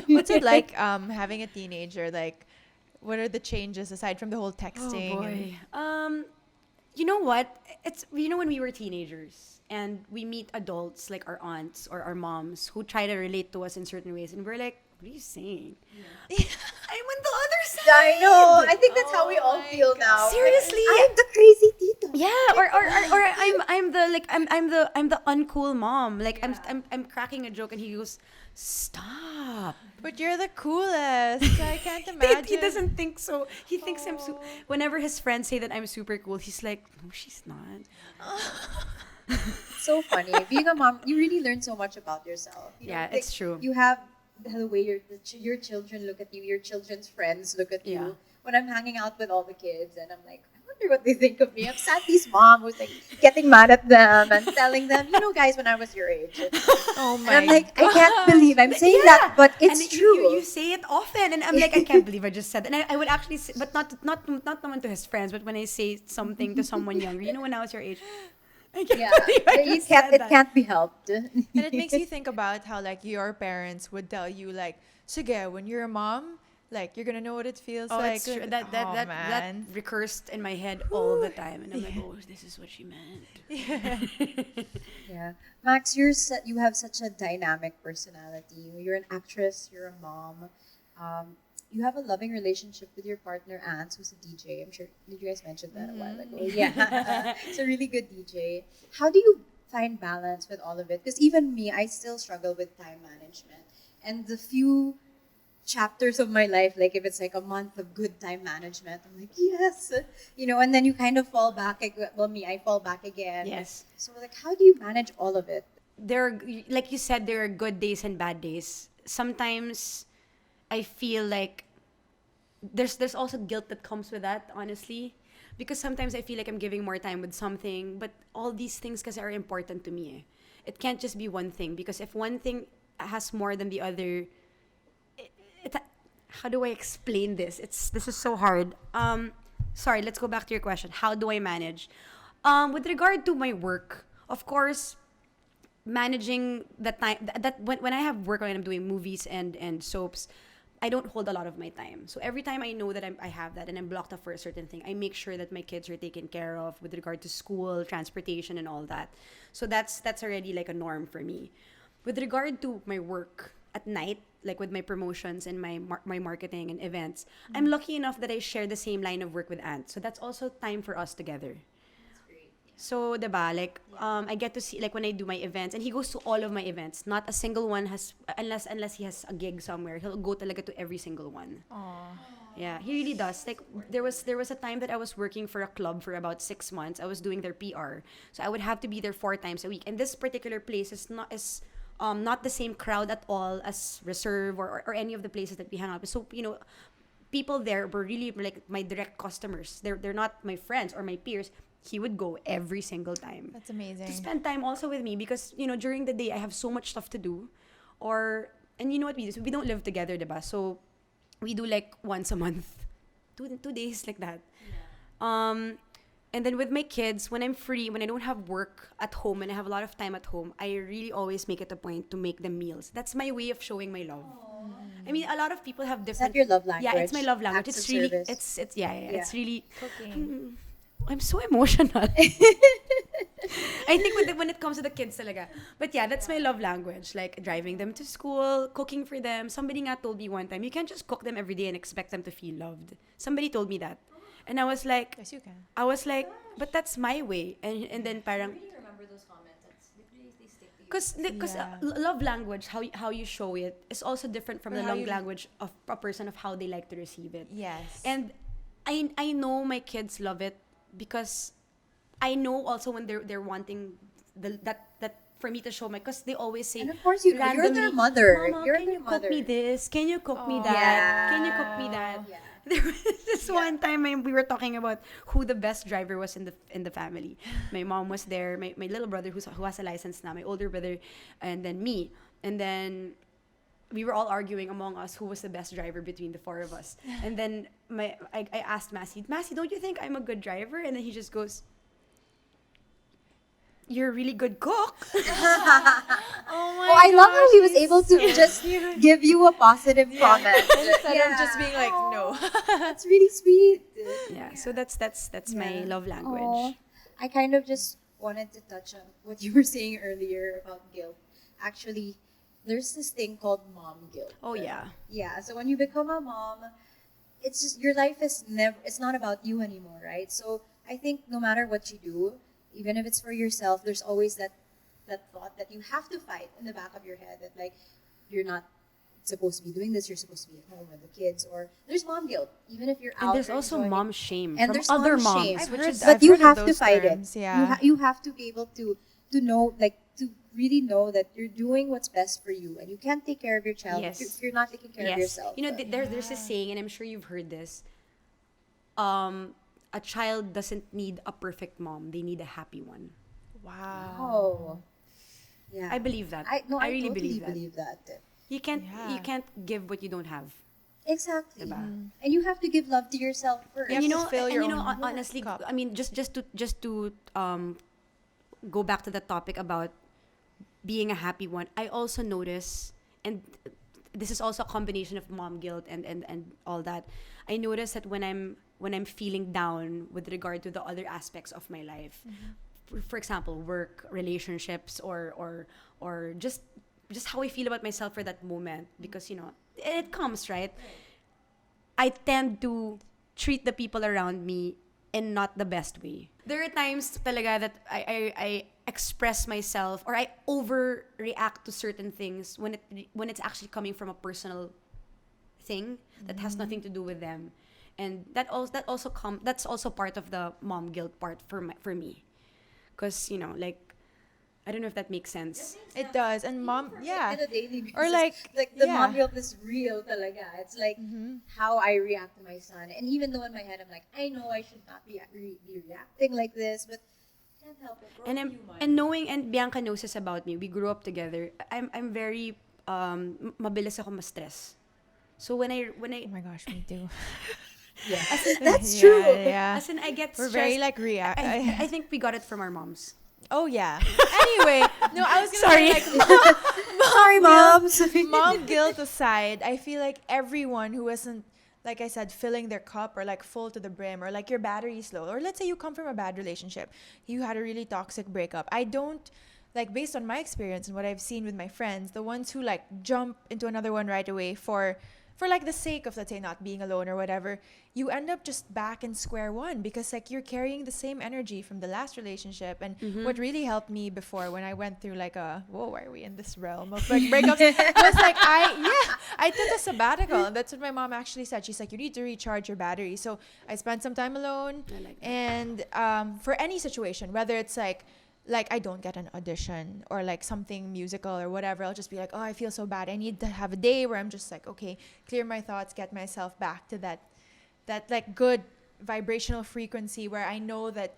What's it like having a teenager? Like, what are the changes aside from the whole Oh texting? boy. You know what? It's when we were teenagers and we meet adults like our aunts or our moms who try to relate to us in certain ways, and we're like, "What are you saying?" I'm on the other side. I know. I think that's how we all my feel now. Seriously? I'm the crazy tita. Yeah, or I'm the uncool mom. Like I'm cracking a joke and he goes, "Stop." But you're the coolest. I can't imagine. He doesn't think so. He thinks whenever his friends say that I'm super cool, he's like, "No, she's not." So funny. Being a mom, you really learn so much about yourself. Yeah, like, it's true. You have the way your children look at you, your children's friends look at Yeah. you. When I'm hanging out with all the kids and I'm like, I wonder what they think of me. I'm Sandy's mom who's like getting mad at them and telling them, guys, when I was your age. Oh And my. I'm like, I can't believe I'm saying that, but it's and true. You say it often, and I'm like, I can't believe I just said that. And I would actually say, but not naman to his friends, but when I say something to someone younger, when I was your age, I can't Yeah, believe I just said it that. can't be helped. And it makes you think about how like your parents would tell you like, sige, when you're a mom, like you're gonna know what it feels Oh, like. it's true. That man. recurs in my head all the time, and I'm like, oh, this is what she meant. Yeah, Max, you have such a dynamic personality. You're an actress. You're a mom. You have a loving relationship with your partner, Ants, who's a DJ. I'm sure, did you guys mention that a while ago? Yeah. It's a really good DJ. How do you find balance with all of it? Because even me, I still struggle with time management. And the few chapters of my life, like if it's like a month of good time management, I'm like, yes. And then you kind of fall back. I fall back again. Yes. So like, how do you manage all of it? Like you said, there are good days and bad days. Sometimes I feel like there's also guilt that comes with that, honestly, because sometimes I feel like I'm giving more time with something, but all these things kasi are important to me. It can't just be one thing, because if one thing has more than the other, how do I explain this? This is so hard. sorry, let's go back to your question. How do I manage? With regard to my work, of course, managing the time that when I have work, when I'm doing movies and soaps, I don't hold a lot of my time. So every time I know that I have that and I'm blocked off for a certain thing, I make sure that my kids are taken care of with regard to school, transportation, and all that. So that's already like a norm for me. With regard to my work at night, like with my promotions and my marketing and events, I'm lucky enough that I share the same line of work with Ant. So that's also time for us together. So, diba, like, I get to see, like, when I do my events, and he goes to all of my events. Not a single one has, unless he has a gig somewhere, he'll go talaga to every single one. Aww. Yeah, he really does. Like, there was a time that I was working for a club for about 6 months. I was doing their PR. So, I would have to be there 4 times a week. And this particular place is not the same crowd at all as Reserve or any of the places that we hang out with. So, people there were really, like, my direct customers. They're not my friends or my peers. He would go every single time. That's amazing. To spend time also with me because, during the day, I have so much stuff to do. And you know what we do? So we don't live together, diba? So we do like once a month. 2 days like that. Yeah. And then with my kids, when I'm free, when I don't have work at home and I have a lot of time at home, I really always make it a point to make them meals. That's my way of showing my love. I mean, a lot of people have different... Is that your love language? Yeah, it's my love language. Acts It's of really... service. It's it's really... Cooking. I'm so emotional. I think when it comes to the kids talaga. But yeah, that's my love language. Like driving them to school, cooking for them. Somebody nga told me one time, you can't just cook them every day and expect them to feel loved. Somebody told me that. And I was like, Yes, you can. I was like, but that's my way. And then parang, I really remember those comments. They stick to you. because Yeah. love language, how you show it, is also different from Or the how love you- language of a person of how they like to receive it. Yes. And I know my kids love it because I know also when they're wanting that for me to show my, because they always say, And of course, you're their randomly, mother. Mama, You're can their you mother. cook me this? Can you cook me Aw. that? Yeah. Can you cook me that? Yeah. There was this one time we were talking about who the best driver was in the family. My mom was there, my little brother who has a license now, my older brother, and then me. And then we were all arguing among us who was the best driver between the 4 of us. And then I asked Massey, don't you think I'm a good driver? And then he just goes, you're a really good cook. oh I love how he was he's able to so just cute. give you a positive comment. Instead of just Yeah. being like, no. That's really sweet. Yeah, so that's my Yeah. love language. Aw. I kind of just wanted to touch on what you were saying earlier about guilt. Actually, there's this thing called mom guilt. Oh yeah. Yeah, so when you become a mom, it's just your life is it's not about you anymore, right? So I think no matter what you do, even if it's for yourself, there's always that thought that you have to fight in the back of your head that like you're not supposed to be doing this, you're supposed to be at home with the kids, or there's mom guilt, even if you're out. And there's there also enjoying mom shame And from there's other mom moms, shame. I've which heard is that. but you I've heard of have to those fight terms, it. yeah. You have to be able to know, like, to really know that you're doing what's best for you, and you can't take care of your child Yes. if you're not taking care of yourself. There's a saying, and I'm sure you've heard this. A child doesn't need a perfect mom; they need a happy one. Wow. Oh, yeah. I believe that. I really totally believe that. that. You can't Yeah. give what you don't have. Exactly. Diba? And you have to give love to yourself first. You have And to fill your own honestly, cup. I mean, just to go back to the topic about being a happy one, I also notice, and this is also a combination of mom guilt and all that. I notice that when I'm feeling down with regard to the other aspects of my life, for example, work, relationships, or just how I feel about myself for that moment, because it comes, right? I tend to treat the people around me in not the best way. There are times talaga that I express myself or I overreact to certain things when it's actually coming from a personal thing that has nothing to do with them, and that's also part of the mom guilt part for me, because like, I don't know if that makes sense. It does. And mom, yeah. On a daily basis. Or like, the yeah. mom guilt is real talaga. It's like how I react to my son. And even though in my head I'm like, I know I should not be reacting like this, but I can't help it. And knowing, and Bianca knows this about me, we grew up together. I'm very mabilis ako ma-stress. So when I Oh my gosh, me too. Yeah. That's true. Yeah. As in, I get We're stressed. very like react. I think we got it from our moms. Oh yeah. Anyway, no, I was gonna Sorry. say like Sorry, moms. mom guilt aside, I feel like everyone who isn't, like I said, filling their cup or like full to the brim, or like your battery's low, or let's say you come from a bad relationship, you had a really toxic breakup. I don't, like, based on my experience and what I've seen with my friends, the ones who like jump into another one right away for like the sake of, let's say, not being alone or whatever, you end up just back in square one because like you're carrying the same energy from the last relationship. And what really helped me before, when I went through like why are we in this realm of like breakups, was like I took a sabbatical. And that's what my mom actually said. She's like, you need to recharge your battery. So I spent some time alone. I like that. And for any situation, whether it's like I don't get an audition or like something musical or whatever, I'll just be like, oh, I feel so bad. I need to have a day where I'm just like, okay, clear my thoughts, get myself back to that like good vibrational frequency where I know that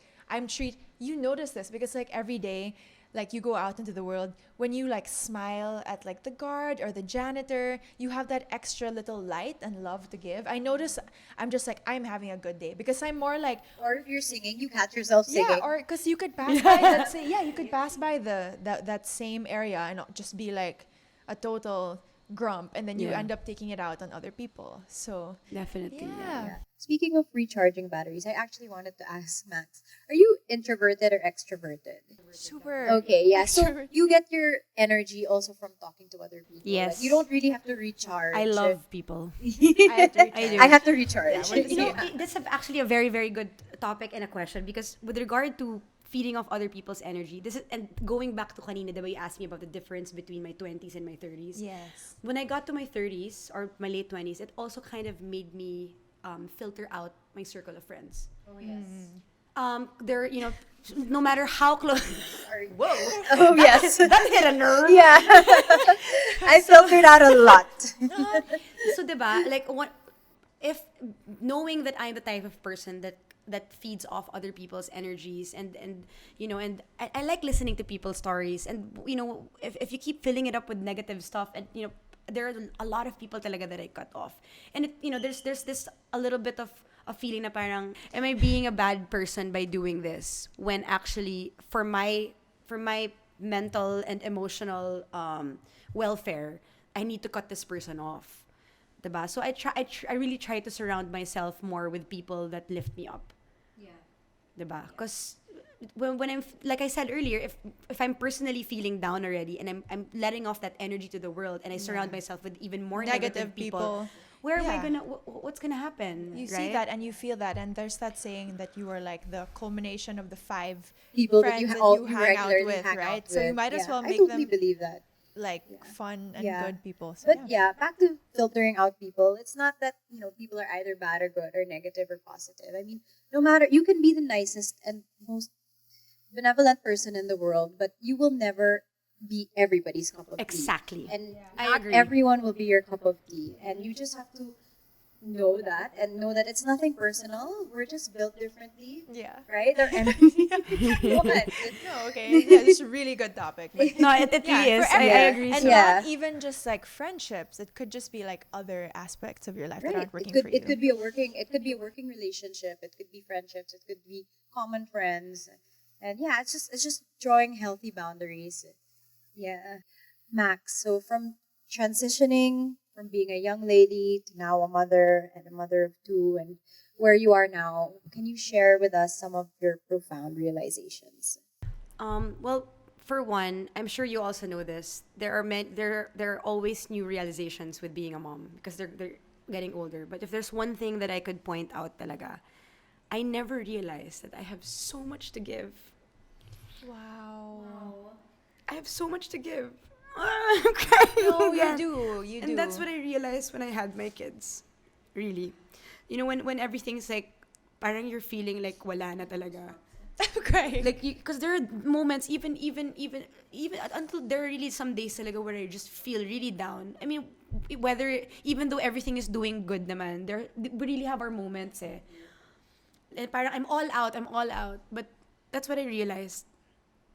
you notice this because like every day, like you go out into the world, when you like smile at like the guard or the janitor, you have that extra little light and love to give. I notice I'm just like, I'm having a good day because I'm more like, Or if you're singing, you catch yourself singing. yeah, or because you could pass by, let's say, you could pass by that same area and just be like a total grump, and then you Yeah. end up taking it out on other people. So Definitely. yeah. Speaking of recharging batteries, I actually wanted to ask Max, are you introverted or extroverted? Super. Okay, yeah. So Extrovert. you get your energy also from talking to other people. Yes. Like, you don't really have to recharge. I love people. I have to I recharge. do. I have to recharge. Yeah, what is You know, Yeah. that's actually a very, very good topic and a question, because with regard to feeding off other people's energy, this is, and going back to kanina, the way you asked me about the difference between my 20s and my 30s. Yes. When I got to my 30s or my late 20s, it also kind of made me filter out my circle of friends. Oh, yes. They're, no matter how close. Sorry. Whoa. Oh, yes. That hit a nerve. Yeah. I filtered out a lot. So, diba, like, if knowing that I'm the type of person that feeds off other people's energies, and I like listening to people's stories, and if you keep filling it up with negative stuff, and there are a lot of people talaga that I cut off, and there's this a little bit of a feeling na parang, am I being a bad person by doing this, when actually for my mental and emotional welfare, I need to cut this person off. Diba? So I really try to surround myself more with people that lift me up. Yeah. Diba? Because when I'm, like I said earlier, if I'm personally feeling down already, and I'm letting off that energy to the world, and I surround myself with even more negative people, where am I Yeah. what's gonna happen? You right? see that and you feel that, and there's that saying that you are like the culmination of the 5 People friends that you, that all, you you hang out regularly with, hang right? out So you with. might as Yeah. well I make totally them believe that. like fun and Yeah. good people. So, But yeah, back to filtering out people. It's not that, people are either bad or good or negative or positive. I mean, no matter, you can be the nicest and most benevolent person in the world, but you will never be everybody's cup of tea. Exactly. And I not agree. everyone will be your cup of tea. And you just have to know that, and know that it's nothing personal. We're just built differently, yeah. right? Our energy. What? No, okay. Yeah, this is a really good topic. But No, it really is. for I everyone. agree. and So. Yeah. not even just like friendships. It could just be like other aspects of your life that Right. aren't working It could for you. it could be a working relationship. It could be friendships. It could be common friends. And yeah, it's just drawing healthy boundaries. Yeah. Max, so from transitioning from being a young lady to now a mother, and a mother of 2, and where you are now, can you share with us some of your profound realizations? Well, for one, I'm sure you also know this. There are always new realizations with being a mom, because they're getting older. But if there's one thing that I could point out talaga, I never realized that I have so much to give. Wow. I have so much to give. I'm crying No, you again. do. You do. And that's what I realized when I had my kids. Really. When everything's like, parang you're feeling like wala na talaga. okay. Like, because there are moments, even until there are really some days talaga where I just feel really down. I mean, even though everything is doing good naman, we really have our moments eh. And parang I'm all out. But that's what I realized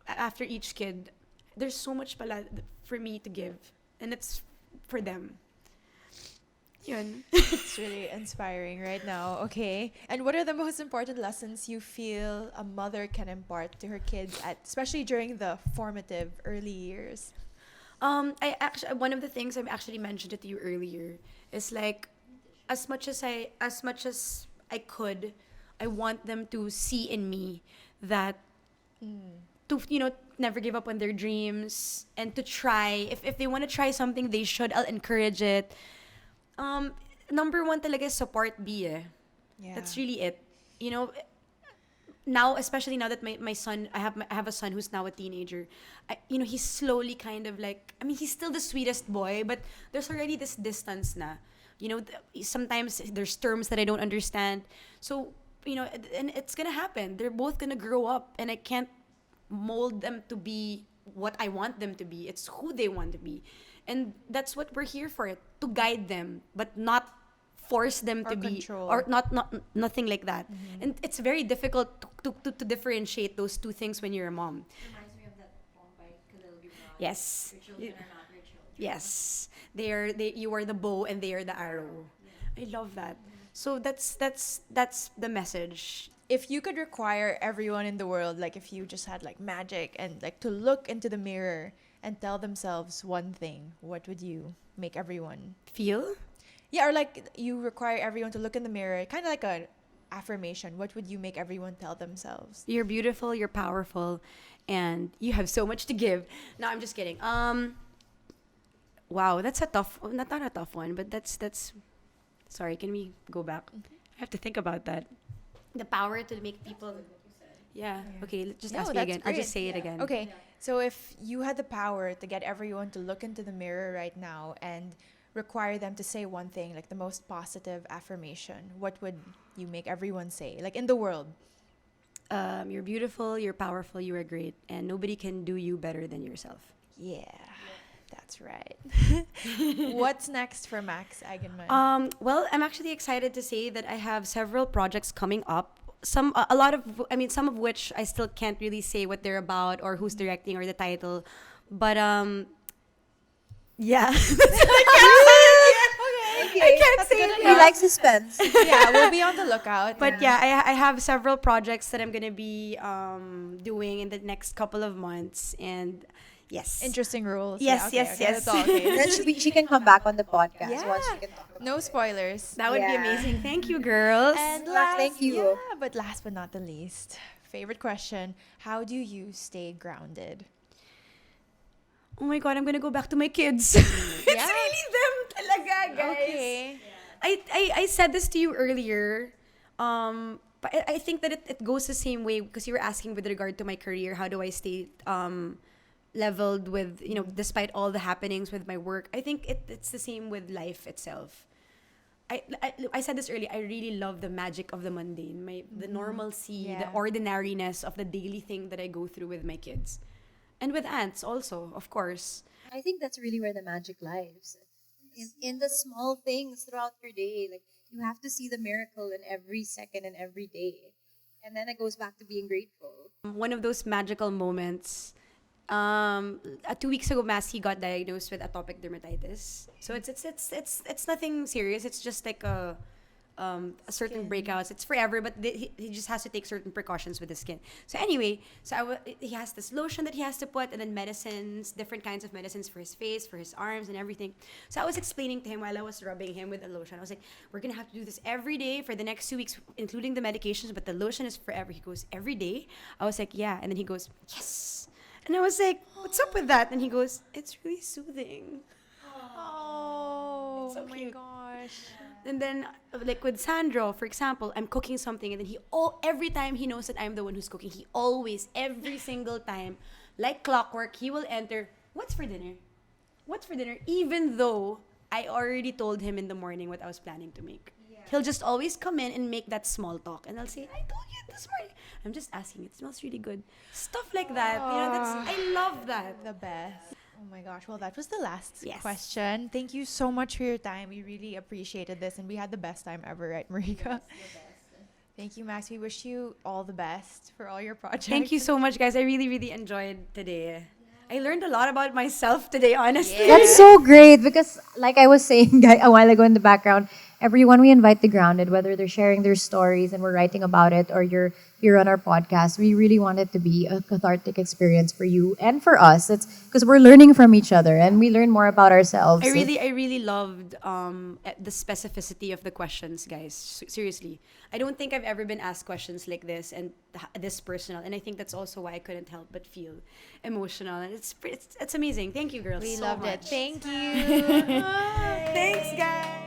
after each kid. There's so much pala for me to give, and it's for them. Yun. It's really inspiring right now. Okay. And what are the most important lessons you feel a mother can impart to her kids especially during the formative early years? I actually one of the things I actually mentioned it to you earlier is like as much as I could, I want them to see in me that to never give up on their dreams and to try if they want to try something they should. I'll encourage it. Number one talaga is support B eh. Yeah. That's really it. You know, now especially now that my son I have a son who's now a teenager. He's slowly kind of like, I mean, he's still the sweetest boy, but there's already this distance na. Sometimes there's terms that I don't understand. So, and it's gonna happen. They're both gonna grow up, and I can't mold them to be what I want them to be. It's who they want to be. And that's what we're here for, to guide them, but not force them Or to be control. or not nothing like that. And it's very difficult to differentiate those two things when you're a mom. Reminds me of that poem by Khalil Gibran. Yes. Your children are not your children. Yes. You are the bow and they are the arrow. I love that. So that's the message. If you could require everyone in the world, like if you just had like magic and like to look into the mirror and tell themselves one thing, what would you make everyone? Feel? Yeah, or like you require everyone to look in the mirror, kind of like a affirmation. What would you make everyone tell themselves? You're beautiful, you're powerful, and you have so much to give. No, I'm just kidding. Wow, that's a tough, not a tough one, but that's. Sorry, can we go back? I have to think about that. The power to make people. Yeah. Okay. Just No, ask me that's again. I'll just great. say it again. Okay, so if you had the power to get everyone to look into the mirror right now and require them to say one thing, like the most positive affirmation, what would you make everyone say, like in the world? You're beautiful, you're powerful, you are great, and nobody can do you better than yourself. Yeah, that's right. What's next for Max Eigenmann? Well, I'm actually excited to say that I have several projects coming up. Some of which I still can't really say what they're about or who's directing or the title, but yeah. I can't say it. We like suspense. Yeah, we'll be on the lookout. But yeah, I have several projects that I'm gonna be doing in the next couple of months, and yes, Interesting rules. Yes, Yeah, yes, okay, yes. that's all okay. Then she can come back on the podcast Yeah. once she can talk about No it. spoilers. that would be Yeah. amazing. Thank you, girls. And Well, last, thank you. Yeah, but last but not the least, favorite question: how do you stay grounded? Oh my God, I'm gonna go back to my kids. It's Yeah. really them talaga, guys. Okay. I said this to you earlier, but I think that it goes the same way because you were asking with regard to my career, how do I stay leveled with, despite all the happenings with my work. I think it's the same with life itself. I said this earlier, I really love the magic of the mundane, the normalcy, the Yeah. ordinariness of the daily thing that I go through with my kids. And with aunts also, of course. I think that's really where the magic lies. In the small things throughout your day. Like, you have to see the miracle in every second and every day. And then it goes back to being grateful. One of those magical moments. 2 weeks ago, Massey got diagnosed with atopic dermatitis. So it's nothing serious. It's just like a certain breakouts. It's forever, but he just has to take certain precautions with his skin. So anyway, he has this lotion that he has to put, and then medicines, different kinds of medicines for his face, for his arms, and everything. So I was explaining to him while I was rubbing him with the lotion. I was like, we're gonna have to do this every day for the next 2 weeks, including the medications, but the lotion is forever. He goes, every day? I was like, yeah. And then he goes, yes. And I was like, what's up with that? And he goes, it's really soothing. Oh, It's so my cute. gosh. And then, like with Sandro, for example, I'm cooking something, and then every time he knows that I'm the one who's cooking, he always, every single time, like clockwork, he will enter, what's for dinner? What's for dinner? Even though I already told him in the morning what I was planning to make. He'll just always come in and make that small talk, and I'll say, I told you this morning. I'm just asking, it smells really good. Stuff like that. I love that. The best. Oh my gosh. Well, that was the last Yes. question. Thank you so much for your time. We really appreciated this, and we had the best time ever, right, Marika? Thank you, Max. We wish you all the best for all your projects. Thank you so much, guys. I really, really enjoyed today. I learned a lot about myself today, honestly. That's so great because, like I was saying a while ago in the background, everyone we invite to Grounded, whether they're sharing their stories and we're writing about it, or you're here on our podcast, we really want it to be a cathartic experience for you and for us. It's because we're learning from each other and we learn more about ourselves. I really loved the specificity of the questions, guys. Seriously, I don't think I've ever been asked questions like this and this personal, and I think that's also why I couldn't help but feel emotional. And it's amazing. Thank you, girls. We so loved much. it. Thank you. Thanks, guys.